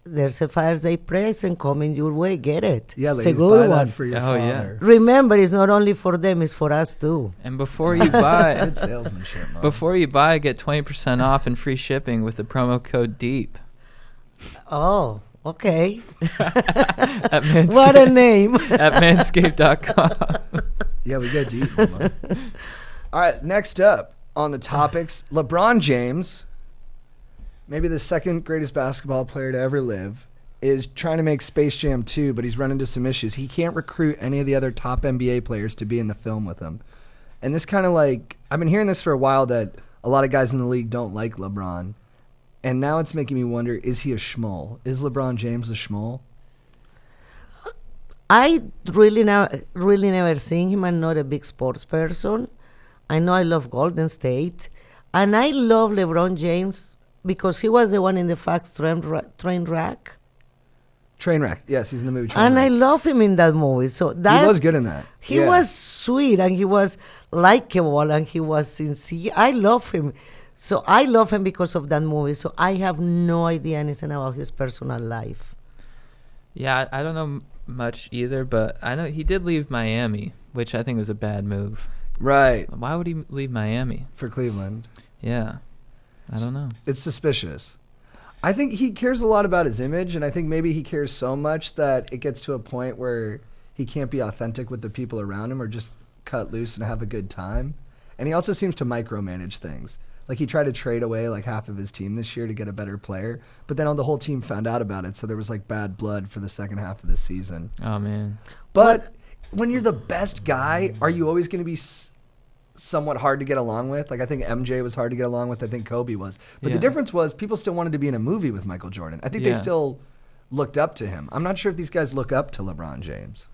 there's a Father's Day present coming your way. Get it. Yeah, it's a ladies, good buy one. that for your Oh, yeah. father. Remember, it's not only for them, it's for us too. And before you buy, Good salesmanship, Mom. before you buy, get 20% off and free shipping with the promo code DEEP. Oh, okay. At Manscaped, What a name. at manscaped.com. Yeah, we go deep. Mom. All right, next up on the topics, LeBron James, maybe the second greatest basketball player to ever live, is trying to make Space Jam 2, but he's run into some issues. He can't recruit any of the other top NBA players to be in the film with him. And this kind of like, I've been hearing this for a while that a lot of guys in the league don't like LeBron. And now it's making me wonder, is he a schmoll? Is LeBron James a schmoll? I really never seen him. I'm not a big sports person. I know I love Golden State. And I love LeBron James because he was the one in the Fox train wreck. Trainwreck. Yes, he's in the movie Trainwreck. And I love him in that movie. So that He was good in that. He Yeah. was sweet and he was likable and he was sincere. I love him. So I love him because of that movie. So I have no idea anything about his personal life. Yeah, I don't know much either, but I know he did leave Miami, which I think was a bad move. Right. Why would he leave Miami? For Cleveland. Yeah, I don't know. It's suspicious. I think he cares a lot about his image, and I think maybe he cares so much that it gets to a point where he can't be authentic with the people around him or just cut loose and have a good time. And he also seems to micromanage things. Like he tried to trade away like half of his team this year to get a better player, but then the whole team found out about it, so there was like bad blood for the second half of the season. Oh, man. But when you're the best guy, are you always going to be somewhat hard to get along with? Like I think MJ was hard to get along with. I think Kobe was. But Yeah. the difference was people still wanted to be in a movie with Michael Jordan. I think they Yeah. still looked up to him. I'm not sure if these guys look up to LeBron James.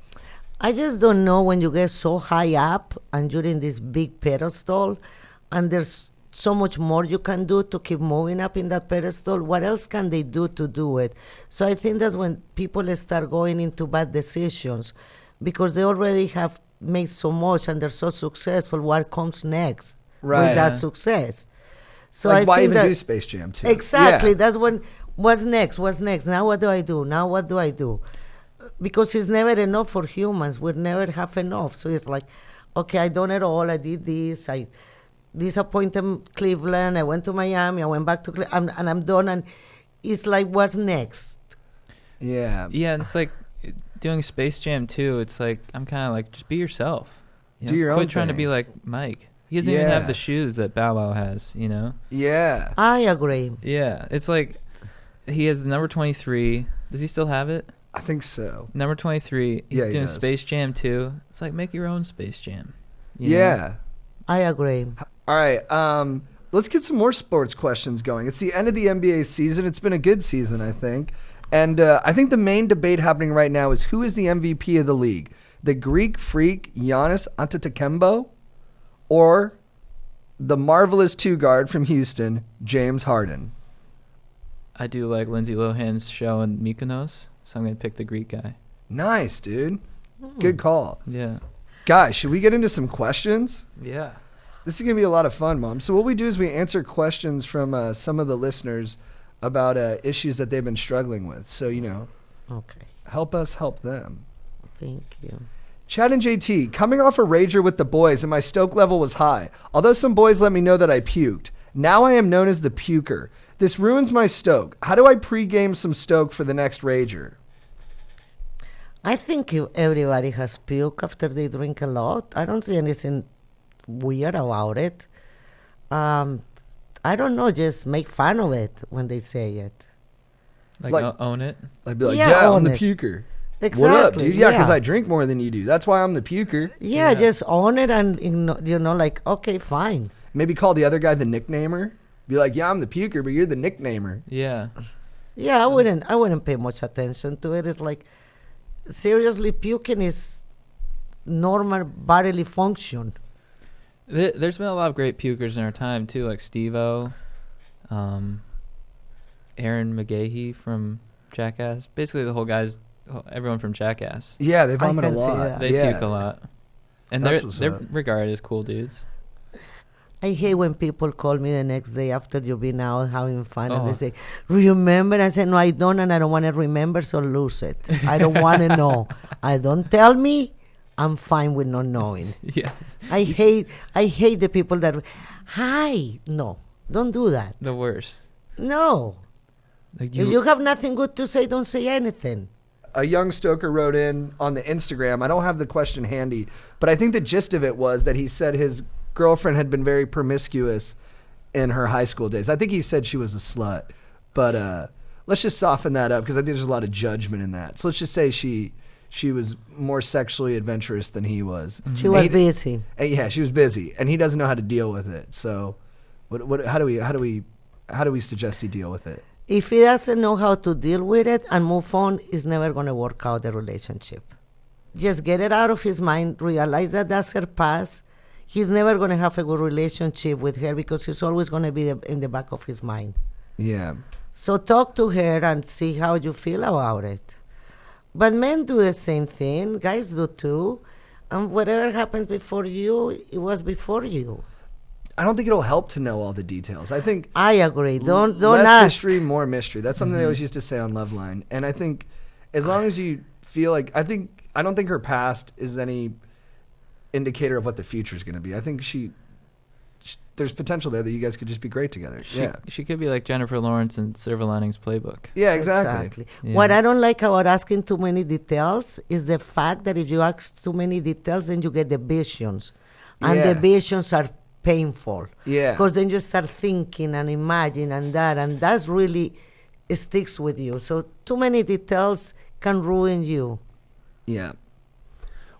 I just don't know when you get so high up and you're in this big pedestal and there's so much more you can do to keep moving up in that pedestal. What else can they do to do it? So I think that's when people start going into bad decisions because they already have made so much and they're so successful. What comes next Right. with that Yeah. success? So Like I why think even that do Space Jam 2? exactly. Yeah. That's when what's next? What's next? Now what do I do? Now what do I do? Because it's never enough for humans. We never have enough. So it's like, okay, I done it all. I did this. I disappointed Cleveland. I went to Miami. I went back to Cleveland, and I'm done. And it's like, what's next? Yeah. Yeah, and it's like doing Space Jam 2. It's like, I'm kind of like, just be yourself. Do your Quit own trying to be thing. like Mike. He doesn't even have Yeah. the shoes that Bow Wow has, you know? Yeah. I agree. Yeah, it's like he has the number 23. Does he still have it? I think so. Number 23. He's Yeah, he doing does. Space Jam 2. It's like, make your own Space Jam. you know? Yeah. I agree. All right. Let's get some more sports questions going. It's the end of the NBA season. It's been a good season, I think. And I think the main debate happening right now is who is the MVP of the league? The Greek freak Giannis Antetokounmpo or the marvelous two-guard from Houston, James Harden? I do like Lindsay Lohan's show in Mykonos, so I'm going to pick the Greek guy. Nice, dude. Good call. Yeah. Guys, should we get into some questions? Yeah. This is going to be a lot of fun, Mom. So what we do is we answer questions from some of the listeners about issues that they've been struggling with. So, Okay. help us help them. Thank you. Chad and JT, coming off a rager with the boys and my stoke level was high. Although some boys let me know that I puked. Now I am known as the puker. This ruins my stoke. How do I pregame some stoke for the next rager? I think everybody has puke after they drink a lot. I don't see anything weird about it. I I don't know, just make fun of it when they say it. Like own it. I'd be like, Yeah, yeah, I'm own the it. puker. Exactly. What up, dude? Yeah, because I drink more than you do. That's why I'm the puker. Yeah, just own it and, like, okay, fine. Maybe call the other guy the nicknamer. Be like, yeah, I'm the puker, but you're the nicknamer. Yeah. Yeah, I wouldn't pay much attention to it. It's like, seriously, puking is normal bodily function. There's been a lot of great pukers in our time too, like Steve-O, Aaron McGahee from Jackass. Basically, everyone from Jackass. Yeah, they vomit a can see lot. that. They puke a lot, and they're regarded as cool dudes. I hate when people call me the next day after you've been out having fun and they say, remember? I said, no, I don't, and I don't want to remember, so lose it. I don't want to know. I don't tell me, I'm fine with not knowing. Yeah. I hate the people that, hi. No, don't do that. The worst. No. Like If you have nothing good to say, don't say anything. A young stoker wrote in on the Instagram. I don't have the question handy, but I think the gist of it was that he said his girlfriend had been very promiscuous in her high school days. I think he said she was a slut, but let's just soften that up because I think there's a lot of judgment in that. So let's just say she was more sexually adventurous than he was. She was busy. Yeah, she was busy, and he doesn't know how to deal with it. So, how do we suggest he deal with it? If he doesn't know how to deal with it and move on, it's never going to work out the relationship. Just get it out of his mind, realize that that's her past. He's never going to have a good relationship with her because he's always going to be in the back of his mind. Yeah. So talk to her and see how you feel about it. But men do the same thing. Guys do too. And whatever happens before you, it was before you. I don't think it'll help to know all the details. I think I agree. Don't less ask. history, more mystery. That's something they always used to say on Loveline. And I think as long as you feel like I don't think her past is any indicator of what the future is going to be. I think there's potential there that you guys could just be great together. She could be like Jennifer Lawrence in Silver Linings Playbook. Yeah, exactly. Yeah. What I don't like about asking too many details is the fact that if you ask too many details, then you get the visions. And the visions are painful. Yeah. Because then you start thinking and imagining and that's really, it sticks with you. So too many details can ruin you. Yeah.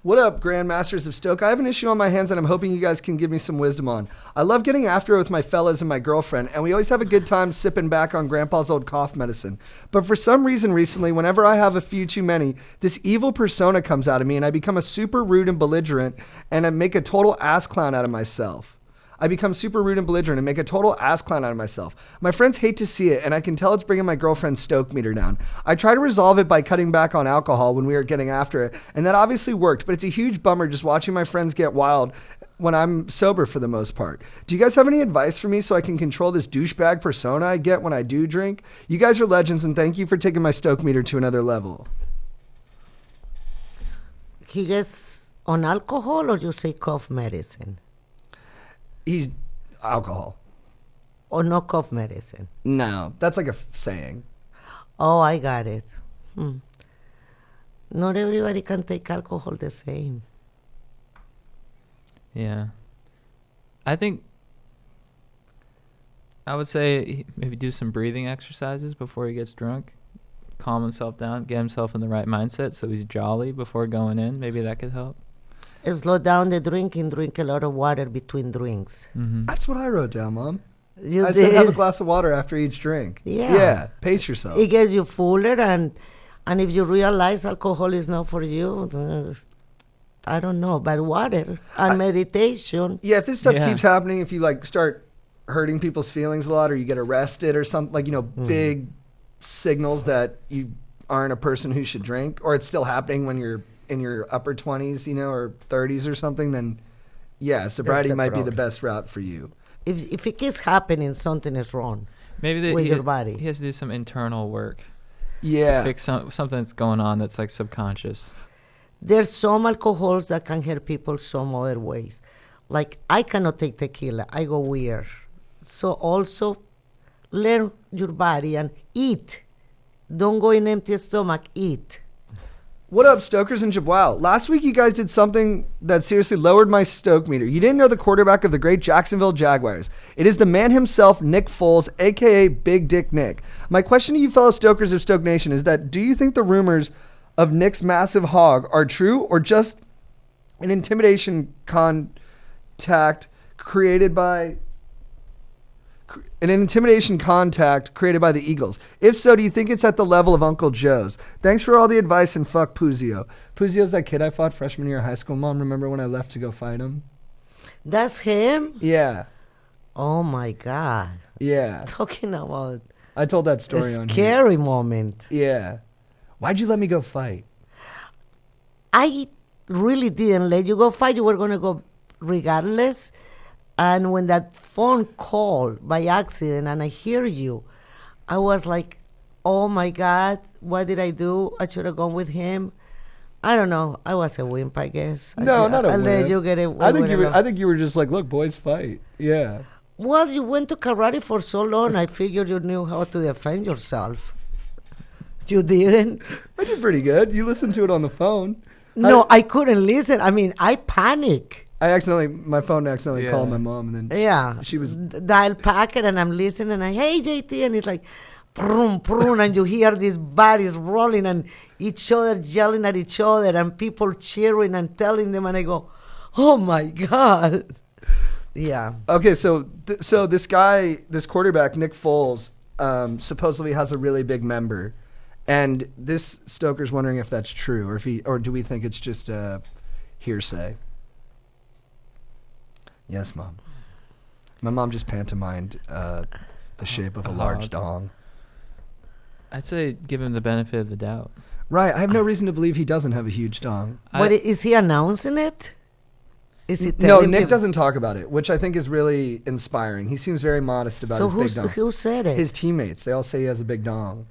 What up, Grandmasters of Stoke? I have an issue on my hands that I'm hoping you guys can give me some wisdom on. I love getting after it with my fellas and my girlfriend, and we always have a good time sipping back on Grandpa's old cough medicine. But for some reason recently, whenever I have a few too many, this evil persona comes out of me, and I become a super rude and belligerent, and I make a total ass clown out of myself. I become super rude and belligerent and make a total ass clown out of myself. My friends hate to see it, and I can tell it's bringing my girlfriend's stoke meter down. I try to resolve it by cutting back on alcohol when we are getting after it, and that obviously worked, but it's a huge bummer just watching my friends get wild when I'm sober for the most part. Do you guys have any advice for me so I can control this douchebag persona I get when I do drink? You guys are legends, and thank you for taking my stoke meter to another level. He gets on alcohol or you say cough medicine? He's alcohol. Or no cough medicine? No, that's like a saying. Oh, I got it. Not everybody can take alcohol the same. Yeah. I think I would say maybe do some breathing exercises before he gets drunk. Calm himself down, get himself in the right mindset so he's jolly before going in. Maybe that could help. Slow down the drinking, drink a lot of water between drinks. Mm-hmm. That's what I wrote down, Mom. You I did? said have a glass of water after each drink. Yeah. Pace yourself. It gets you fuller, and if you realize alcohol is not for you, I don't know, but water and meditation. Yeah, if this stuff keeps happening, if you like start hurting people's feelings a lot or you get arrested or something, like, big signals that you aren't a person who should drink, or it's still happening when you're in your upper 20s, or 30s or something, then sobriety might be the best route for you. If it keeps happening, something is wrong. Maybe with your body. He has to do some internal work. Yeah. To fix something that's going on that's like subconscious. There's some alcohols that can hurt people some other ways. Like, I cannot take tequila. I go weird. So also, learn your body and eat. Don't go in empty stomach. Eat. What up, Stokers and Jabwow? Last week you guys did something that seriously lowered my stoke meter. You didn't know the quarterback of the great Jacksonville Jaguars. It is the man himself, Nick Foles, a.k.a. Big Dick Nick. My question to you fellow Stokers of Stoke Nation is that do you think the rumors of Nick's massive hog are true or just an intimidation contact created by the Eagles? If so, do you think it's at the level of Uncle Joe's? Thanks for all the advice and fuck Puzio. Puzio's that kid I fought freshman year of high school. Mom, remember when I left to go fight him? That's him? Yeah. Oh my God. Yeah. Talking about I told that story a on here. scary moment. Yeah. Why'd you let me go fight? I really didn't let you go fight. You were going to go regardless. And when that phone called by accident and I hear you, I was like, oh my God, what did I do? I should have gone with him. I don't know. I was a wimp, I guess. No, not a I let wimp. you get it. I think you were just like, look, boys, fight. Yeah. Well, you went to karate for so long. I figured you knew how to defend yourself. You didn't? I did pretty good. You listened to it on the phone. No, I couldn't listen. I mean, I panic. My phone accidentally called my mom, and then Yeah. she was. Dial packet, and I'm listening, and hey, JT, and it's like, prune, prune, and you hear these bodies rolling, and each other yelling at each other, and people cheering and telling them, and I go, oh my God. Yeah. Okay, so this guy, this quarterback, Nick Foles, supposedly has a really big member, and this Stoker's wondering if that's true, or do we think it's just hearsay? Yes, Mom. My mom just pantomimed the shape of a large dong. I'd say give him the benefit of the doubt. Right, I have no reason to believe he doesn't have a huge dong. What is he announcing it? Is he No, telling Nick him- doesn't talk about it, which I think is really inspiring. He seems very modest about So his big dong. who said it? His teammates, they all say he has a big dong.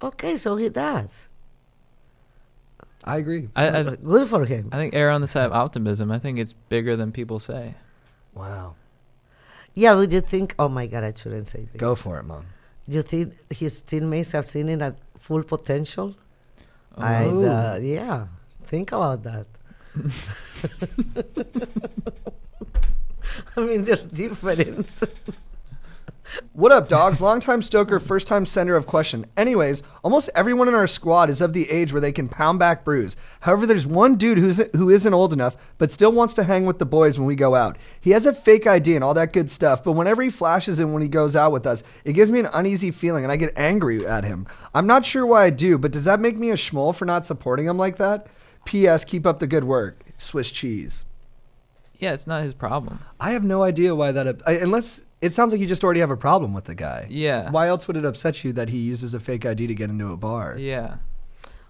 Okay, so he does. I agree. I Good for him. think err on the side of optimism. I think it's bigger than people say. Wow. Yeah, would you think? Oh my God, I shouldn't say this. Go for it, Mom. Do you think his teammates have seen it at full potential? Oh. Yeah, think about that. I mean, there's difference. What up, dogs? Longtime Stoker, first-time sender of question. Anyways, almost everyone in our squad is of the age where they can pound back brews. However, there's one dude who isn't old enough, but still wants to hang with the boys when we go out. He has a fake ID and all that good stuff, but whenever he flashes it when he goes out with us, it gives me an uneasy feeling, and I get angry at him. I'm not sure why I do, but does that make me a schmoll for not supporting him like that? P.S. Keep up the good work. Swiss cheese. Yeah, it's not his problem. I have no idea why that... unless... It sounds like you just already have a problem with the guy. Yeah. Why else would it upset you that he uses a fake ID to get into a bar? Yeah.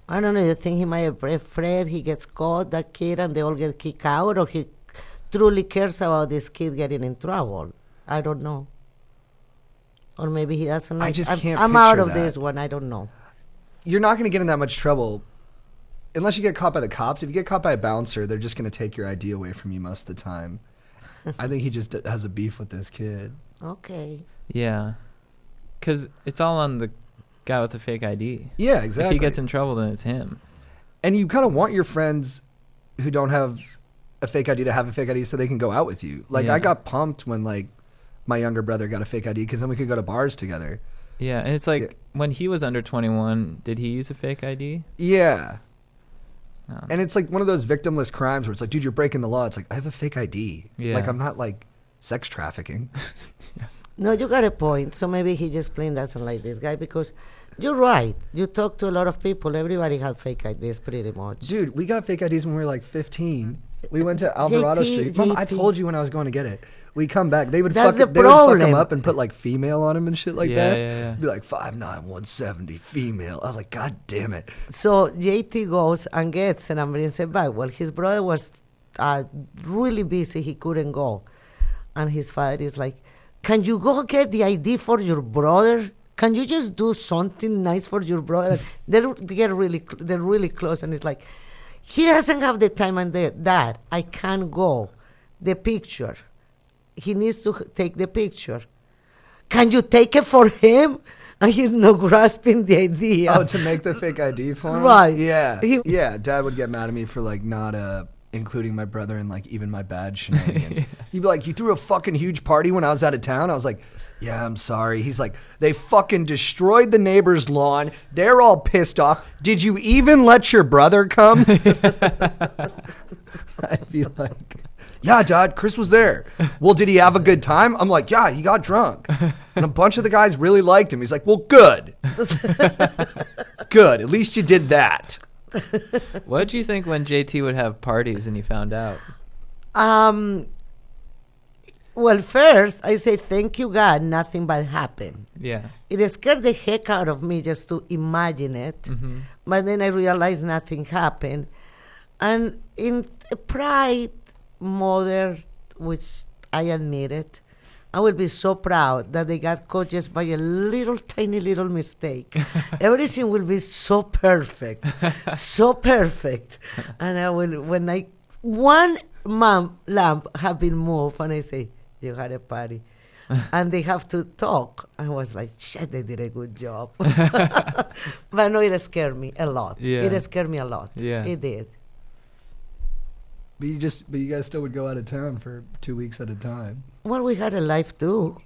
I don't know. You think he might be afraid he gets caught, that kid, and they all get kicked out, or he truly cares about this kid getting in trouble? I don't know. Or maybe he doesn't like. I just can't I'm out picture of that. this one. I don't know. You're not going to get in that much trouble unless you get caught by the cops. If you get caught by a bouncer, they're just going to take your ID away from you most of the time. I think he just has a beef with this kid. Okay. Yeah. Because it's all on the guy with the fake ID. Yeah, exactly. If he gets in trouble, then it's him. And you kind of want your friends who don't have a fake ID to have a fake ID so they can go out with you. Like, Yeah. I got pumped when, like, my younger brother got a fake ID because then we could go to bars together. Yeah, and it's like Yeah. when he was under 21, did he use a fake ID? Yeah. No. And it's like one of those victimless crimes where it's like, dude, you're breaking the law. It's like, I have a fake ID. Yeah. Like, I'm not, like, sex trafficking. No, you got a point. So maybe he just plain doesn't like this guy because you're right. You talk to a lot of people. Everybody had fake IDs pretty much. Dude, we got fake IDs when we were like 15. We went to Alvarado JT, Street. Mom, I JT. told you when I was going to get it. We come back. They would That's fuck the they would fuck him problem. up and put like female on him and shit like Yeah, that. yeah, yeah. Be like 5'9", 170, female. I was like, God damn it. So JT goes and gets and brings it back. Well, his brother was really busy. He couldn't go. And his father is like, can you go get the ID for your brother? Can you just do something nice for your brother? They get they're really close. And it's like, he doesn't have the time and Dad, I can't go. The picture. He needs to take the picture. Can you take it for him? and he's not grasping the idea. Oh, to make the fake ID for him? Right. Yeah. He- Yeah, Dad would get mad at me for like not including my brother in like even my bad shenanigans. He'd be like, "You threw a fucking huge party when I was out of town?" I was like, "Yeah, I'm sorry." He's like, "They fucking destroyed the neighbor's lawn. They're all pissed off. Did you even let your brother come?" I'd be like, "Yeah, Dad, Chris was there." "Well, did he have a good time?" I'm like, "Yeah, he got drunk." And a bunch of the guys really liked him. He's like, "Well, good." Good. At least you did that. What did you think when JT would have parties and he found out? Well, first, I say, thank you, God, nothing bad happened. Yeah. It scared the heck out of me just to imagine it. Mm-hmm. But then I realized nothing happened. And in a pride mother, which I admitted, I will be so proud that they got caught just by a little tiny little mistake. Everything will be so perfect, so perfect. And I will, when one lamp have been moved, and I say, you had a party. And they have to talk. I was like, shit, they did a good job. But no, it scared me a lot. Yeah. It scared me a lot. Yeah. It did. But you guys still would go out of town for 2 weeks at a time. Well, we had a life too.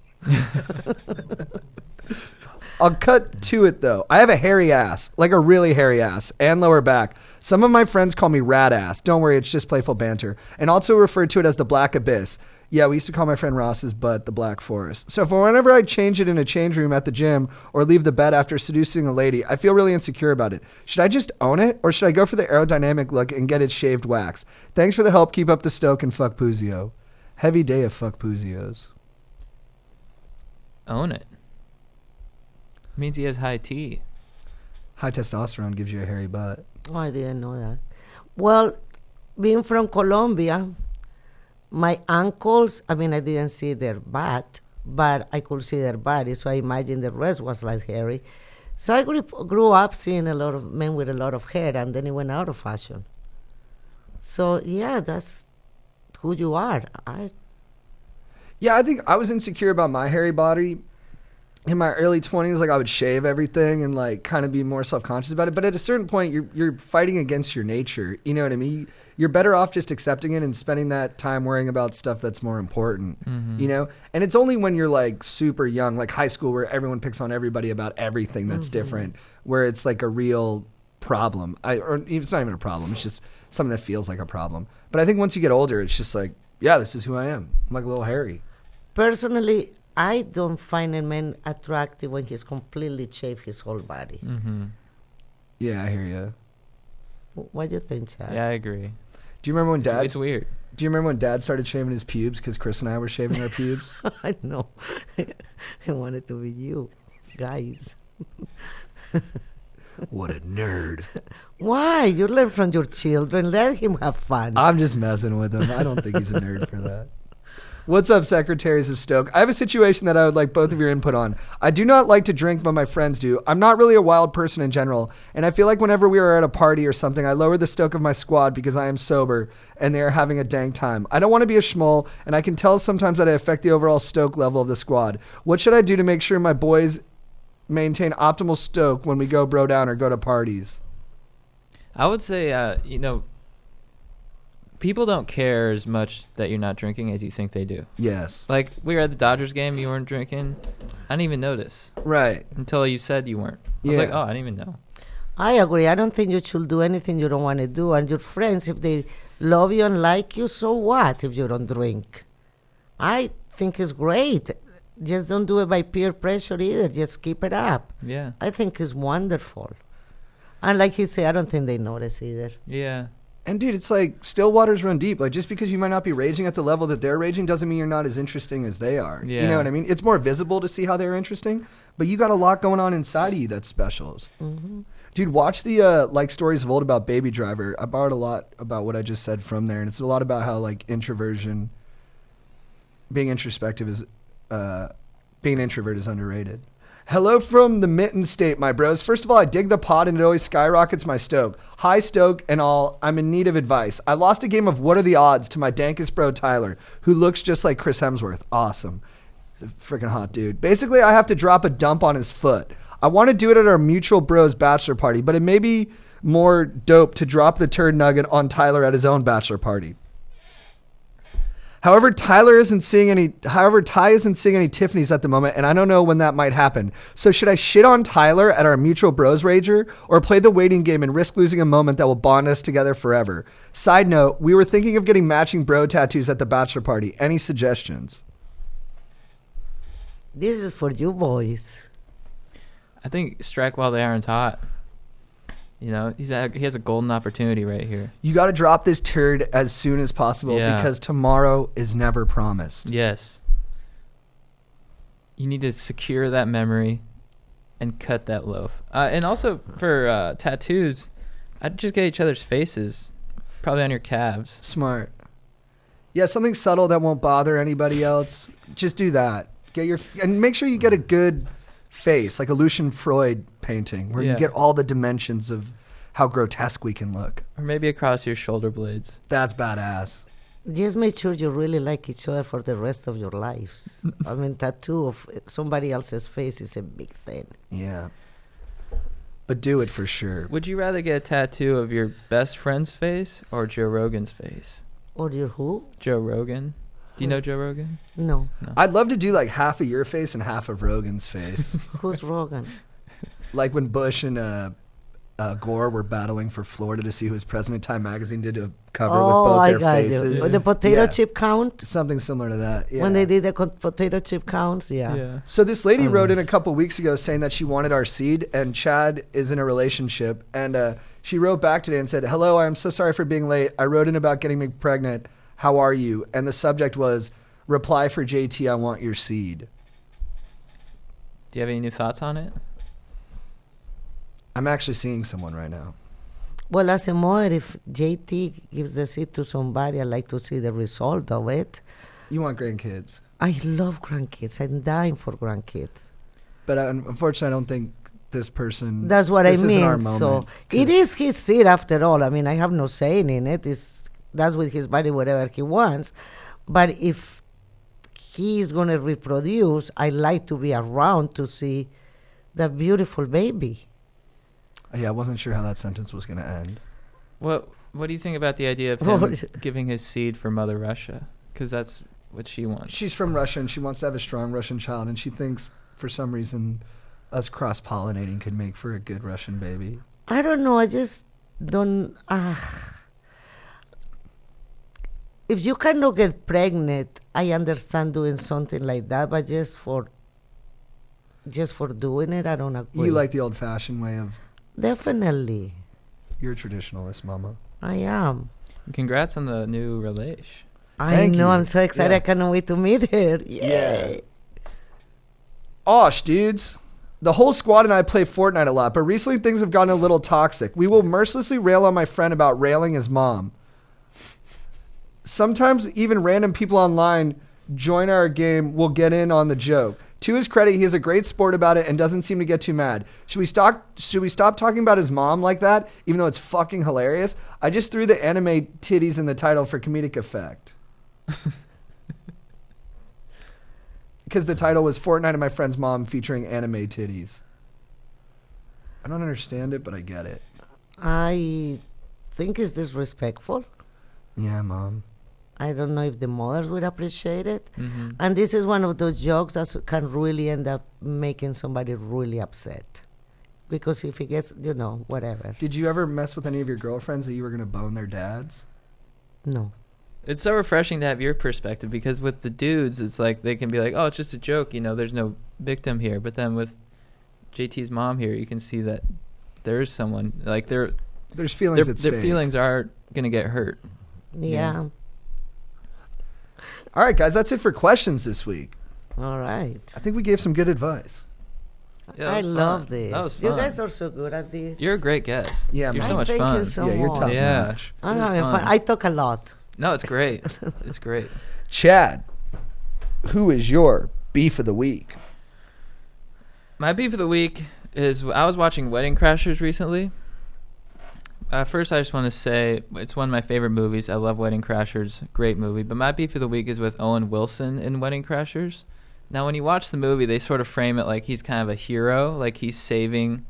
I'll cut to it though. I have a hairy ass, like a really hairy ass, and lower back. Some of my friends call me rat ass. Don't worry, it's just playful banter. And also refer to it as the black abyss. Yeah, we used to call my friend Ross's butt the Black Forest. So for whenever I change it in a change room at the gym or leave the bed after seducing a lady, I feel really insecure about it. Should I just own it, or should I go for the aerodynamic look and get it shaved wax? Thanks for the help. Keep up the stoke and fuck Puzio. Heavy day of fuck Puzios. Own it. Means he has high T. High testosterone gives you a hairy butt. Oh, I didn't know that. Well, being from Colombia, my uncles, I mean, I didn't see their butt, but I could see their body, so I imagine the rest was like hairy. So I grew up seeing a lot of men with a lot of hair, and then it went out of fashion. So, yeah, that's who you are. Yeah, I think I was insecure about my hairy body in my early 20s. Like, I would shave everything and like kind of be more self-conscious about it. But at a certain point, you're fighting against your nature. You know what I mean? You're better off just accepting it and spending that time worrying about stuff that's more important. Mm-hmm. You know? And it's only when you're like super young, like high school, where everyone picks on everybody about everything that's different, where it's like a real problem. Or it's not even a problem. It's just something that feels like a problem. But I think once you get older, it's just like, yeah, this is who I am. I'm like a little hairy. Personally, I don't find a man attractive when he's completely shaved his whole body. Mm-hmm. Yeah, I hear you. What do you think, Chad? Yeah, I agree. Do you remember when Dad? It's weird. Do you remember when Dad started shaving his pubes because Chris and I were shaving our pubes? I know. I wanted to be you, guys. What a nerd. Why? You learn from your children. Let him have fun. I'm just messing with him. I don't think he's a nerd for that. What's up, Secretaries of Stoke? I have a situation that I would like both of your input on. I do not like to drink, but my friends do. I'm not really a wild person in general, and I feel like whenever we are at a party or something, I lower the stoke of my squad because I am sober and they are having a dang time. I don't want to be a schmoll, and I can tell sometimes that I affect the overall stoke level of the squad. What should I do to make sure my boys maintain optimal stoke when we go bro down or go to parties? I would say, people don't care as much that you're not drinking as you think they do. Yes. Like, we were at the Dodgers game, you weren't drinking. I didn't even notice Right. until you said you weren't. I was Yeah. like, oh, I didn't even know. I agree. I don't think you should do anything you don't want to do. And your friends, if they love you and like you, so what if you don't drink? I think it's great. Just don't do it by peer pressure either. Just keep it up. Yeah. I think it's wonderful. And like he said, I don't think they notice either. Yeah. And dude, it's like still waters run deep. Like just because you might not be raging at the level that they're raging doesn't mean you're not as interesting as they are. Yeah. You know what I mean? It's more visible to see how they're interesting, but you got a lot going on inside of you that's special. Mm-hmm. Dude, watch the like stories of old about Baby Driver. I borrowed a lot about what I just said from there, and it's a lot about how like introversion, being introspective is, being an introvert is underrated. Hello from the Mitten State, my bros. First of all, I dig the pod and it always skyrockets my stoke. High stoke and all, I'm in need of advice. I lost a game of What Are the Odds to my dankest bro Tyler, who looks just like Chris Hemsworth. Awesome. He's a freaking hot dude. Basically, I have to drop a dump on his foot. I want to do it at our mutual bros bachelor party, but it may be more dope to drop the turd nugget on Tyler at his own bachelor party. However, Ty isn't seeing any Tiffany's at the moment, and I don't know when that might happen. So should I shit on Tyler at our mutual bros rager, or play the waiting game and risk losing a moment that will bond us together forever? Side note, we were thinking of getting matching bro tattoos at the bachelor party. Any suggestions? This is for you boys. I think strike while the iron's hot. You know, he has a golden opportunity right here. You got to drop this turd as soon as possible because tomorrow is never promised. Yes. You need to secure that memory and cut that loaf. And also for tattoos, I'd just get each other's faces, probably on your calves. Smart. Yeah, something subtle that won't bother anybody else. Just do that. And make sure you get a good face, like a Lucian Freud painting, where you get all the dimensions of how grotesque we can look. Or maybe across your shoulder blades. That's badass. Just make sure you really like each other for the rest of your lives. I mean, tattoo of somebody else's face is a big thing. Yeah. But do it for sure. Would you rather get a tattoo of your best friend's face or Joe Rogan's face? Or your who? Joe Rogan. Do you know Joe Rogan? No. I'd love to do like half of your face and half of Rogan's face. Who's Rogan? Like when Bush and Gore were battling for Florida to see who was president. Time magazine did a cover with both their faces. The potato chip count? Something similar to that. Yeah. When they did the potato chip counts, yeah. So this lady wrote in a couple weeks ago saying that she wanted our seed, and Chad is in a relationship. And she wrote back today and said, "Hello, I'm so sorry for being late. I wrote in about getting me pregnant. How are you?" And the subject was, "Reply for JT, I want your seed." Do you have any new thoughts on it? I'm actually seeing someone right now. Well, as a mother, if JT gives the seed to somebody, I like to see the result of it. You want grandkids? I love grandkids. I'm dying for grandkids. But unfortunately, I don't think this person... That's what I isn't mean. our moment, So it is his seed after all. I mean, I have no saying in it. That's with his body, whatever he wants. But if he's going to reproduce, I like to be around to see the beautiful baby. Yeah, I wasn't sure how that sentence was going to end. What do you think about the idea of him giving his seed for Mother Russia? Because that's what she wants. She's from Russia, and she wants to have a strong Russian child, and she thinks, for some reason, us cross-pollinating could make for a good Russian baby. I don't know. I just don't... if you cannot get pregnant, I understand doing something like that, but just for doing it, I don't agree. You like the old-fashioned way of... Definitely. You're a traditionalist, Mama. I am. Congrats on the new relation. I know. I'm so excited. Yeah. I cannot wait to meet her. Yay. Osh, dudes. The whole squad and I play Fortnite a lot, but recently things have gotten a little toxic. We will mercilessly rail on my friend about railing his mom. Sometimes even random people online join our game will get in on the joke. To his credit, he is a great sport about it and doesn't seem to get too mad. Should we stop talking about his mom like that, even though it's fucking hilarious? I just threw the anime titties in the title for comedic effect. Because the title was Fortnite and My Friend's Mom featuring anime titties. I don't understand it, but I get it. I think it's disrespectful. Yeah, Mom. I don't know if the mothers would appreciate it. Mm-hmm. And this is one of those jokes that can really end up making somebody really upset. Because if he gets, whatever. Did you ever mess with any of your girlfriends that you were going to bone their dads? No. It's so refreshing to have your perspective, because with the dudes, it's like they can be like, oh, it's just a joke, there's no victim here. But then with JT's mom here, you can see that there is someone, like there's feelings at stake. Their feelings are going to get hurt. Yeah. All right, guys, that's it for questions this week. All right. I think we gave some good advice. Yeah, I love this. That was fun. You guys are so good at this. You're a great guest. Yeah, You're man. so much Thank fun. you so You're much. tough. Yeah. Much. I'm It was having fun. fun. I talk a lot. No, it's great. It's great. Chad, who is your beef of the week? My beef of the week is I was watching Wedding Crashers recently. First, I just want to say it's one of my favorite movies. I love Wedding Crashers. Great movie. But my beef of the week is with Owen Wilson in Wedding Crashers. Now, when you watch the movie, they sort of frame it like he's kind of a hero, like he's saving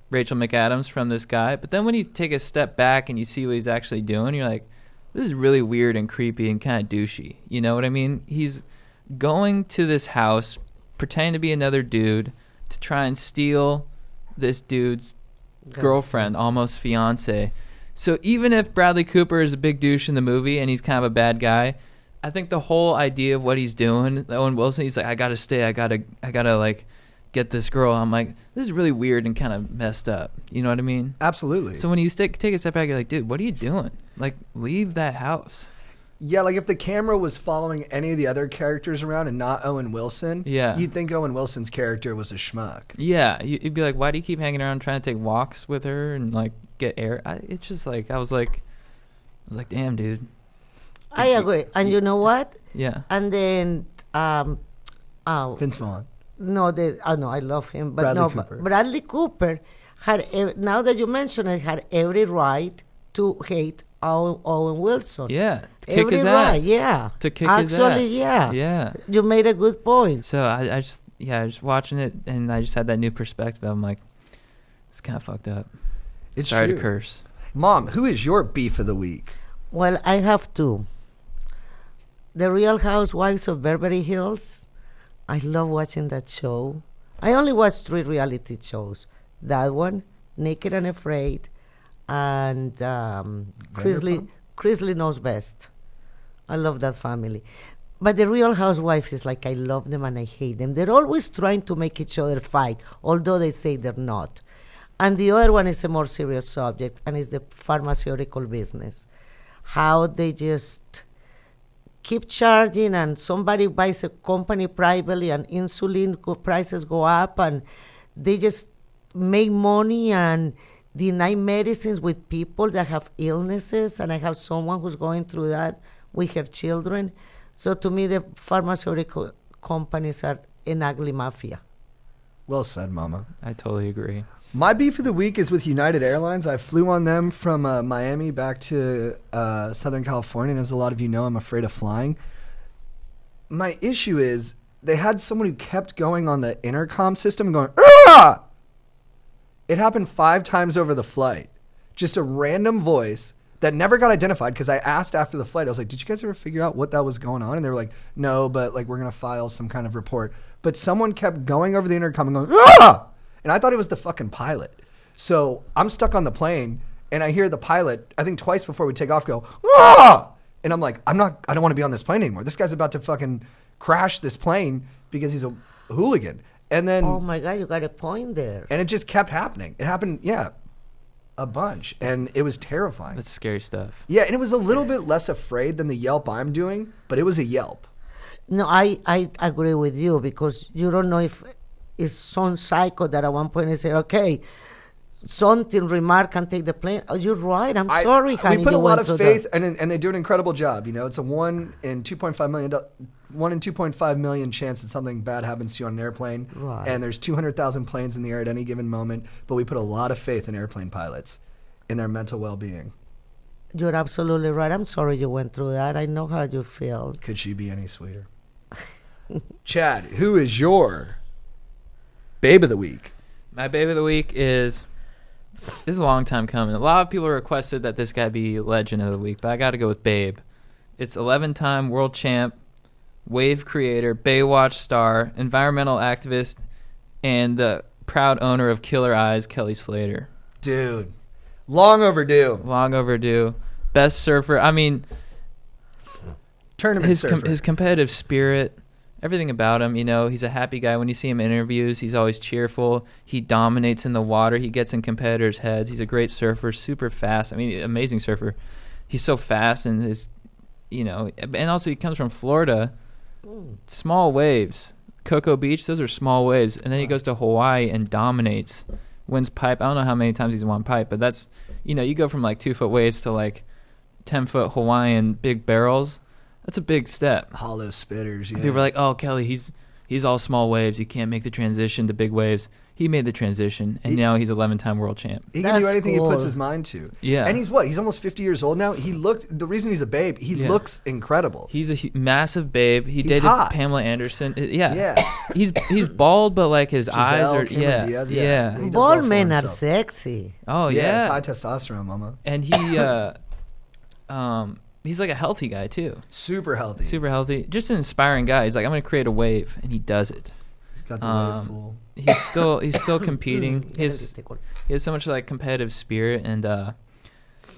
Rachel McAdams from this guy. But then when you take a step back and you see what he's actually doing, you're like, this is really weird and creepy and kind of douchey. You know what I mean? He's going to this house, pretending to be another dude, to try and steal this dude's girlfriend, almost fiance. So even if Bradley Cooper is a big douche in the movie and he's kind of a bad guy, I think the whole idea of what he's doing, Owen Wilson, he's like, I gotta stay, I gotta like get this girl. I'm like, this is really weird and kind of messed up. You know what I mean? Absolutely. So when you take a step back, you're like, dude, what are you doing? Like, leave that house. Yeah, like if the camera was following any of the other characters around and not Owen Wilson, you'd think Owen Wilson's character was a schmuck. Yeah, you'd be like, why do you keep hanging around trying to take walks with her and like get air? It's just like I was like, damn, dude. I agree. And you know what? Yeah. And then, Vince Vaughn. no, I love him, but Bradley no, Cooper. Bradley Cooper had, now that you mention it, had every right to hate Owen Wilson. Yeah. To kick Every his right, ass. yeah. To kick his ass. Actually, yeah. Yeah. You made a good point. So I was watching it and I just had that new perspective. I'm like, it's kind of fucked up. It's Sorry true. to curse. Mom, who is your beef of the week? Well, I have two. The Real Housewives of Beverly Hills. I love watching that show. I only watch 3 reality shows. That one, Naked and Afraid, and Chrisley Knows Best. I love that family. But the Real Housewives is like I love them and I hate them. They're always trying to make each other fight, although they say they're not. And the other one is a more serious subject, and it's the pharmaceutical business. How they just keep charging, and somebody buys a company privately, and insulin prices go up, and they just make money and deny medicines with people that have illnesses. And I have someone who's going through that with her children. So to me, the pharmaceutical companies are an ugly mafia. Well said, Mama. I totally agree. My beef of the week is with United Airlines. I flew on them from Miami back to Southern California, and as a lot of you know, I'm afraid of flying. My issue is they had someone who kept going on the intercom system and going, "Ah!" It happened 5 times over the flight. Just a random voice that never got identified, because I asked after the flight, I was like, did you guys ever figure out what that was going on? And they were like, no, but like we're going to file some kind of report. But someone kept going over the intercom and going, "Ah!" And I thought it was the fucking pilot. So I'm stuck on the plane, and I hear the pilot, I think twice before we take off, go, "Ah!" And I'm like, I don't want to be on this plane anymore. This guy's about to fucking crash this plane because he's a hooligan. And then, Oh my God, you got a point there. and it just kept happening. It happened, a bunch. And it was terrifying. That's scary stuff. Yeah, and it was a little bit less afraid than the Yelp I'm doing, but it was a Yelp. No, I agree with you, because you don't know if it's some psycho that at one point they say, okay, something remark and take the plane. Oh, you're right. I'm sorry, honey. We put a you lot went of through faith, that. and they do an incredible job. You know, it's a 1 in 2.5 million chance that something bad happens to you on an airplane. Right. And there's 200,000 planes in the air at any given moment. But we put a lot of faith in airplane pilots, in their mental well-being. You're absolutely right. I'm sorry you went through that. I know how you feel. Could she be any sweeter? Chad, who is your babe of the week? My babe of the week is, this is a long time coming. A lot of people requested that this guy be legend of the week, but I got to go with Babe. It's 11-time world champ, wave creator, Baywatch star, environmental activist, and the proud owner of Killer Eyes, Kelly Slater. Dude, long overdue. Long overdue. Best surfer. I mean, Tournament surfer. his competitive spirit, everything about him, you know, he's a happy guy. When you see him in interviews, he's always cheerful. He dominates in the water. He gets in competitors' heads. He's a great surfer, super fast. I mean, amazing surfer. He's so fast, and his, you know, and also he comes from Florida. Small waves. Cocoa Beach, those are small waves. And then he goes to Hawaii and dominates. Wins pipe. I don't know how many times he's won pipe, but that's, you know, you go from like 2-foot waves to like 10-foot Hawaiian big barrels. That's a big step. Hollow spitters, yeah. People are like, oh, Kelly, he's all small waves. He can't make the transition to big waves. he made the transition, and now he's 11-time world champ. He can do That's anything he puts cool. his mind to. Yeah. And he's what? He's almost 50 years old now. The reason he's a babe, he Yeah. looks incredible. He's a massive babe. He dated hot. Pamela Anderson. Yeah. Yeah. He's bald, but like his eyes are Cameron Diaz, yeah. yeah. He does Bald well for men are himself. sexy. Oh It's yeah. high testosterone, mama. And he's like a healthy guy too. Super healthy. Super healthy. Just an inspiring guy. He's like, I'm gonna create a wave, and he does it. He's got the wave pool. He's still competing. He has so much like competitive spirit, and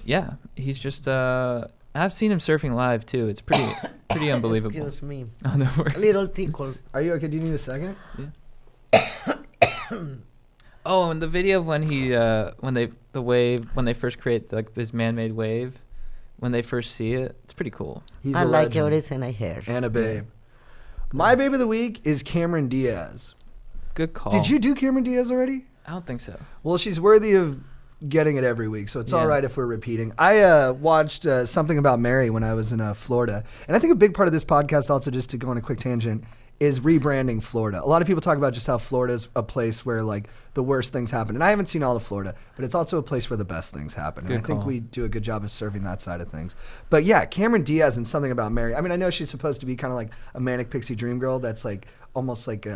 yeah, he's just I've seen him surfing live too. It's pretty unbelievable. Excuse me. Oh, no A worries. little tickle. Are you okay? Do you need a second? Oh, and the video of when when they first create like this man-made wave, when they first see it, it's pretty cool. He's I a like legend. everything I hear. And a babe. My babe of the week is Cameron Diaz. Good call. Did you do Cameron Diaz already? I don't think so. Well, she's worthy of getting it every week, so it's all Yeah. right if we're repeating. I watched Something About Mary when I was in Florida, and I think a big part of this podcast, also just to go on a quick tangent, is rebranding Florida. A lot of people talk about just how Florida's a place where like the worst things happen, and I haven't seen all of Florida, but it's also a place where the best things happen. And Good I think call. we do a good job of serving that side of things. But yeah, Cameron Diaz and Something About Mary. I mean, I know she's supposed to be kind of like a manic pixie dream girl that's like almost like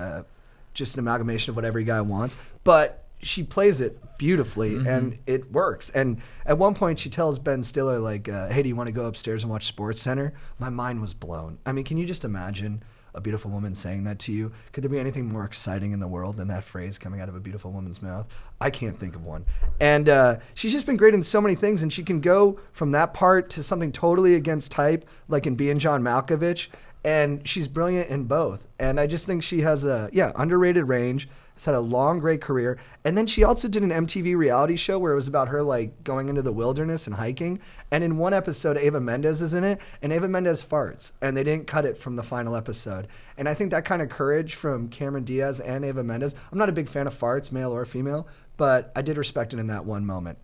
just an amalgamation of what every guy wants, but she plays it beautifully and it works. And at one point she tells Ben Stiller like, hey, do you want to go upstairs and watch Sports Center? My mind was blown. I mean, can you just imagine a beautiful woman saying that to you? Could there be anything more exciting in the world than that phrase coming out of a beautiful woman's mouth? I can't think of one. And she's just been great in so many things, and she can go from that part to something totally against type, like in Being John Malkovich, and she's brilliant in both. And I just think she has a underrated range. Has had a long, great career. And then she also did an MTV reality show where it was about her like going into the wilderness and hiking. And in one episode, Eva Mendes is in it, and Eva Mendes farts, and they didn't cut it from the final episode. And I think that kind of courage from Cameron Diaz and Eva Mendes. I'm not a big fan of farts, male or female, but I did respect it in that one moment.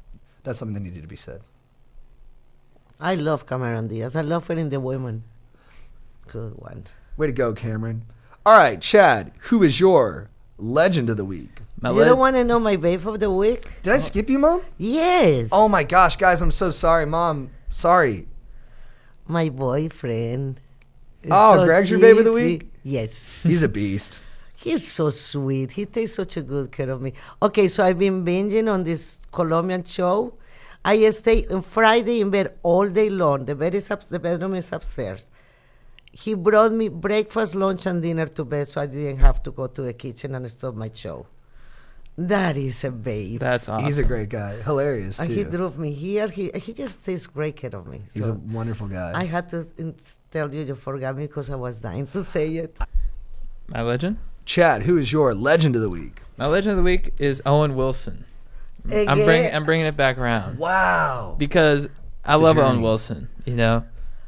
That's something that needed to be said. I love Cameron Diaz. I love her in The Women. Good one. Way to go, Cameron. All right, Chad, who is your legend of the week? You don't want to know my babe of the week? Did I skip you, Mom? Yes. Oh my gosh, guys, I'm so sorry, Mom. Sorry. My boyfriend. Is Oh, so Greg's your babe of the cheesy. week? Yes. He's a beast. He's so sweet. He takes such a good care of me. Okay, so I've been binging on this Colombian show. I stay on Friday in bed all day long. The bedroom is upstairs. He brought me breakfast, lunch, and dinner to bed, so I didn't have to go to the kitchen and stop my show. That is a babe. That's awesome. He's a great guy. Hilarious, too. And he drove me here. He just takes great care of me. He's So a wonderful guy. I had to tell you forgot me because I was dying to say it. My legend? Chad, who is your legend of the week? My legend of the week is Owen Wilson. I'm bringing it back around Wow. because I It's a love Owen journey. Wilson. You know,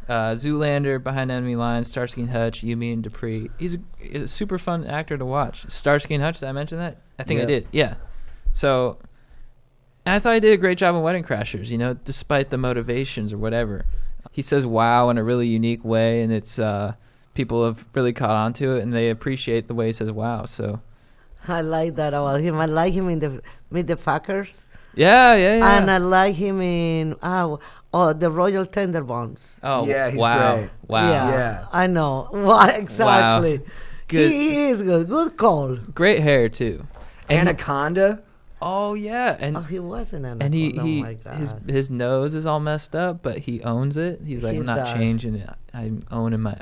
Zoolander, Behind Enemy Lines, Starsky and Hutch, Yumi and Dupree. He's a super fun actor to watch. Starsky and Hutch, did I mention that? I think I Yeah. did. Yeah. So I thought he did a great job in Wedding Crashers. You know, despite the motivations or whatever, he says "wow" in a really unique way, and it's people have really caught on to it, and they appreciate the way he says "wow." So I like that about him. I like him in the Meet the Fuckers. yeah. And I like him in the Royal Tenderbones. Oh, Yeah, he's wow. great. Wow. Yeah. I know. Why exactly? Good. He is good. Good call. Great hair too. And Anaconda. oh yeah, and He wasn't an and he oh my God. his nose is all messed up, but he owns it. He's like, He I'm not does. changing it. I'm owning my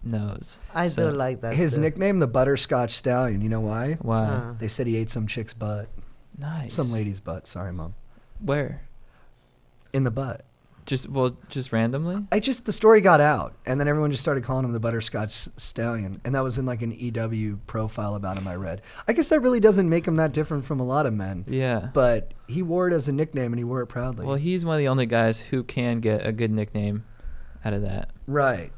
nose. I So, do like that. His too. nickname, the Butterscotch Stallion. You know why? Wow. Huh. They said he ate some chick's butt. Nice. Some lady's butt. Sorry, Mom. Where? In the butt. Just randomly? The story got out, and then everyone just started calling him the Butterscotch Stallion, and that was in like an EW profile about him I read. I guess that really doesn't make him that different from a lot of men, Yeah. but he wore it as a nickname, and he wore it proudly. Well, he's one of the only guys who can get a good nickname out of that. Right.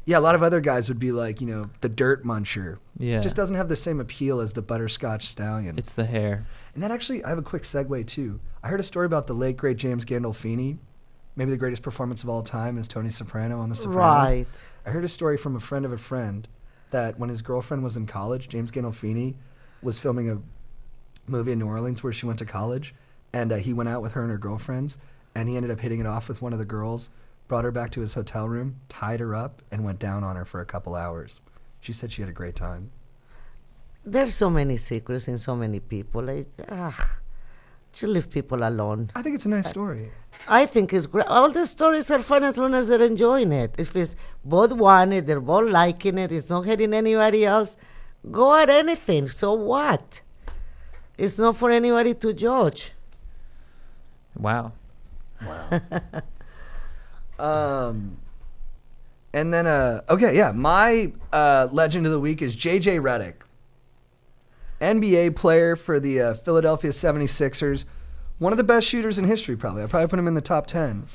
Yeah, a lot of other guys would be like, the Dirt Muncher. Yeah. It just doesn't have the same appeal as the Butterscotch Stallion. It's the hair. And that actually, I have a quick segue too. I heard a story about the late, great James Gandolfini. Maybe the greatest performance of all time is Tony Soprano on The Sopranos. Right. I heard a story from a friend of a friend that when his girlfriend was in college, James Gandolfini was filming a movie in New Orleans where she went to college, and he went out with her and her girlfriends, and he ended up hitting it off with one of the girls, brought her back to his hotel room, tied her up, and went down on her for a couple hours. She said she had a great time. There's so many secrets in so many people. To leave people alone. I think it's a nice story. I think it's great. All the stories are fun as long as they're enjoying it. If it's both want it, they're both liking it, it's not hurting anybody else, go at anything. So what? It's not for anybody to judge. Wow. And then, my legend of the week is J.J. Redick. NBA player for the Philadelphia 76ers. One of the best shooters in history, probably. I'd probably put him in the top 10.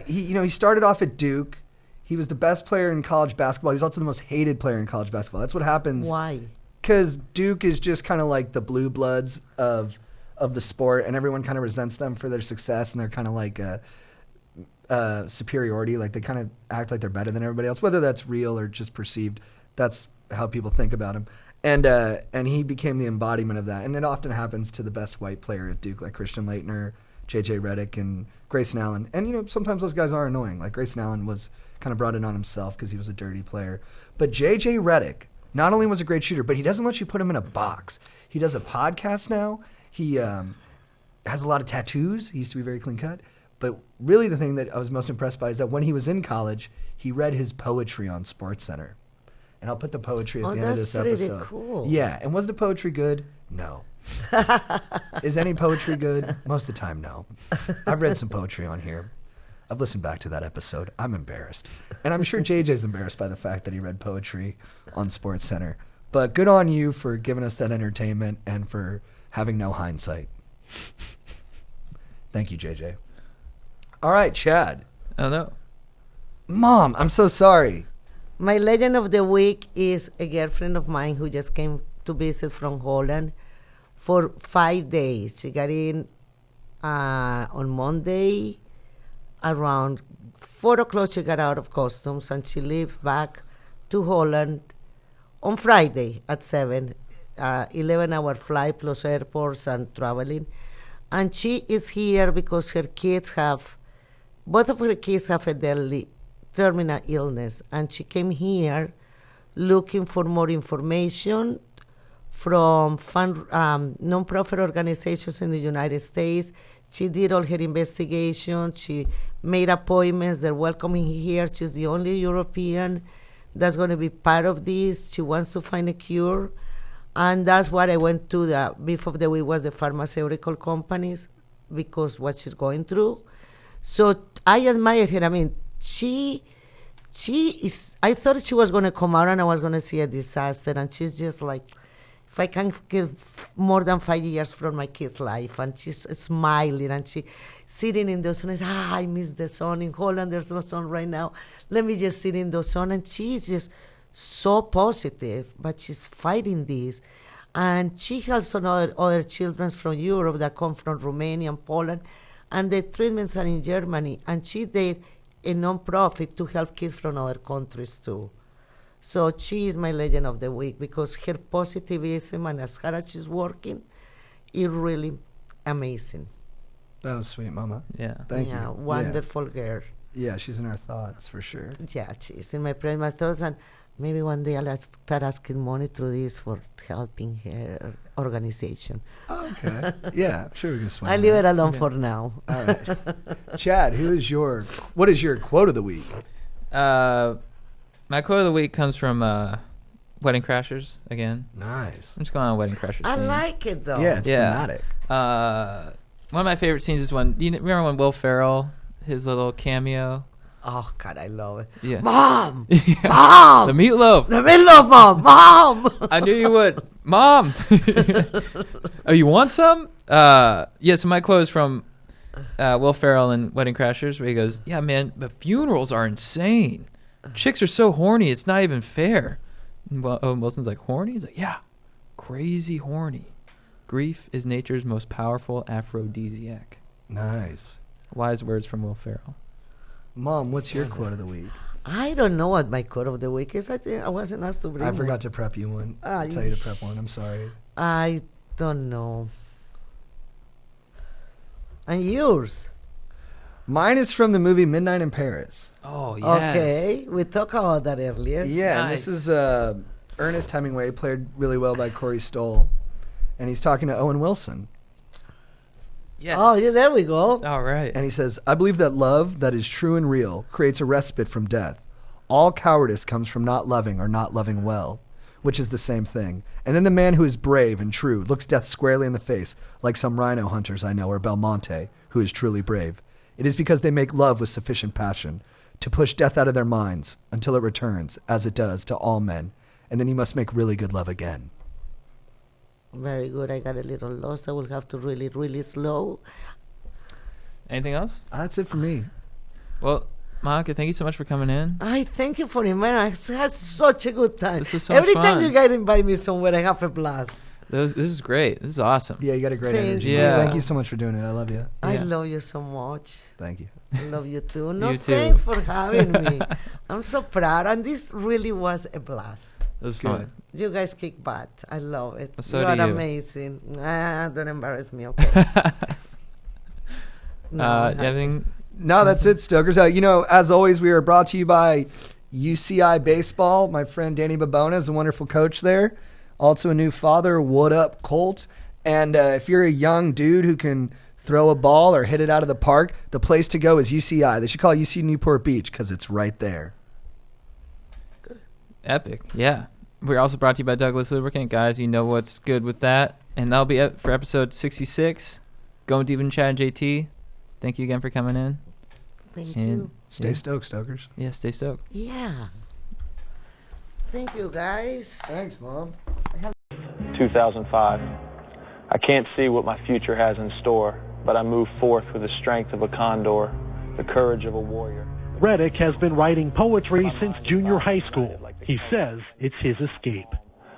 He started off at Duke. He was the best player in college basketball. He was also the most hated player in college basketball. That's what happens. Why? Because Duke is just kind of like the blue bloods of the sport, and everyone kind of resents them for their success, and they're kind of like superiority. Like they kind of act like they're better than everybody else, whether that's real or just perceived. That's how people think about him. And he became the embodiment of that. And it often happens to the best white player at Duke, like Christian Laettner, J.J. Redick, and Grayson Allen. And, sometimes those guys are annoying. Like Grayson Allen was kind of brought it on himself because he was a dirty player. But J.J. Redick not only was a great shooter, but he doesn't let you put him in a box. He does a podcast now. He has a lot of tattoos. He used to be very clean cut. But really the thing that I was most impressed by is that when he was in college, he read his poetry on SportsCenter. And I'll put the poetry at the end of this episode. That's pretty cool. Yeah. And was the poetry good? No. Is any poetry good? Most of the time, no. I've read some poetry on here. I've listened back to that episode. I'm embarrassed. And I'm sure JJ's embarrassed by the fact that he read poetry on SportsCenter. But good on you for giving us that entertainment and for having no hindsight. Thank you, JJ. All right, Chad. Oh, no. Mom, I'm so sorry. My legend of the week is a girlfriend of mine who just came to visit from Holland for 5 days. She got in on Monday around 4 o'clock. She got out of customs and she leaves back to Holland on Friday at 7, 11-hour flight plus airports and traveling. And she is here because her kids both of her kids have a deadly terminal illness, and she came here looking for more information from non-profit organizations in the United States. She did all her investigation. She made appointments. They're welcoming her here. She's the only European that's going to be part of this. She wants to find a cure, and that's what I went to. The beef of the week was the pharmaceutical companies because what she's going through. So I admire her. I mean, she is, I thought she was going to come out and I was going to see a disaster. And she's just like, if I can give more than 5 years from my kid's life. And she's smiling and she sitting in the sun and says, I miss the sun. In Holland, there's no sun right now. Let me just sit in the sun. And she's just so positive, but she's fighting this. And she has some other children from Europe that come from Romania and Poland. And the treatments are in Germany. And she did a non-profit to help kids from other countries too. So she is my legend of the week because her positivism and as hard as she's working is really amazing. That was sweet, Mama. Yeah. Thank you. Wonderful girl. Yeah, she's in our thoughts for sure. Yeah, she's in my prayer, my thoughts, and maybe one day I'll start asking money through this for helping her organization. Okay. Yeah, sure we can swing I leave that. it alone for now. All right. Chad, what is your quote of the week? My quote of the week comes from Wedding Crashers again. Nice. I'm just going on Wedding Crashers. I theme. like it though. Yeah, it's Yeah. thematic. One of my favorite scenes is when, do you remember when Will Ferrell, his little cameo? Oh God, I love it. Yeah. Mom, Yeah. Mom, The meatloaf. the middle of Mom. I knew you would. Mom. Oh, you want some? Yeah, so my quote is from Will Ferrell in Wedding Crashers where he goes, yeah, man, the funerals are insane. Chicks are so horny, it's not even fair. And Owen Wilson's like, horny? He's like, yeah, crazy horny. Grief is nature's most powerful aphrodisiac. Nice. Wise words from Will Ferrell. Mom, what's your quote of the week? I don't know what my quote of the week is. I think I wasn't asked to bring I one. forgot to prep you one. Ah, I tell you to prep one. I'm sorry. I don't know. And yours? Mine is from the movie Midnight in Paris. Oh, yes. Okay, we talked about that earlier. Yeah, and this Nice. is Ernest Hemingway, played really well by Corey Stoll. And he's talking to Owen Wilson. Yes. Oh, yeah, there we go. All right. And he says, I believe that love that is true and real creates a respite from death. All cowardice comes from not loving or not loving well, which is the same thing. And then the man who is brave and true looks death squarely in the face, like some rhino hunters I know, or Belmonte, who is truly brave. It is because they make love with sufficient passion to push death out of their minds until it returns, as it does to all men. And then you must make really good love again. Very good. I got a little lost. I will have to really, really slow. Anything else? That's it for me. Well, Monica, thank you so much for coming in. I thank you for inviting me. I had such a good time. This was so Every much time fun. you guys invite me somewhere, I have a blast. This is great. This is awesome. Yeah, you got a great Thank energy. you. Yeah. Thank you so much for doing it. I love you. I Yeah. love you so much. Thank you. I love you too. No, You too. thanks for having me. I'm so proud, and this really was a blast. It was Good. fun. You guys kick butt. I love it. So you do are you. amazing. Don't embarrass me, okay? No, I'm happy. Anything? No, that's it, Stokers. As always, we are brought to you by UCI Baseball. My friend Danny Babona is a wonderful coach there. Also a new father. What up, Colt? And if you're a young dude who can throw a ball or hit it out of the park, the place to go is UCI. They should call it UC Newport Beach because it's right there. Epic. Yeah. We're also brought to you by Douglas Lubricant. Guys, you know what's good with that. And that'll be it for episode 66. Going deep in Chad and JT. Thank you again for coming in. Thank And you. Stay stoked, Stokers. Yeah, stay stoked. Yeah. Thank you, guys. Thanks, Mom. 2005. I can't see what my future has in store, but I move forth with the strength of a condor, the courage of a warrior. Reddick has been writing poetry since junior high school. He says it's his escape.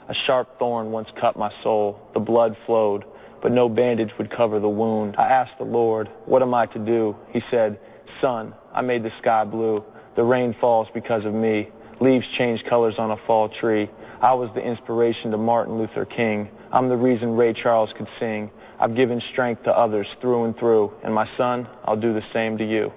A sharp thorn once cut my soul. The blood flowed, but no bandage would cover the wound. I asked the Lord, what am I to do? He said, son, I made the sky blue. The rain falls because of me. Leaves change colors on a fall tree. I was the inspiration to Martin Luther King. I'm the reason Ray Charles could sing. I've given strength to others through and through. And my son, I'll do the same to you.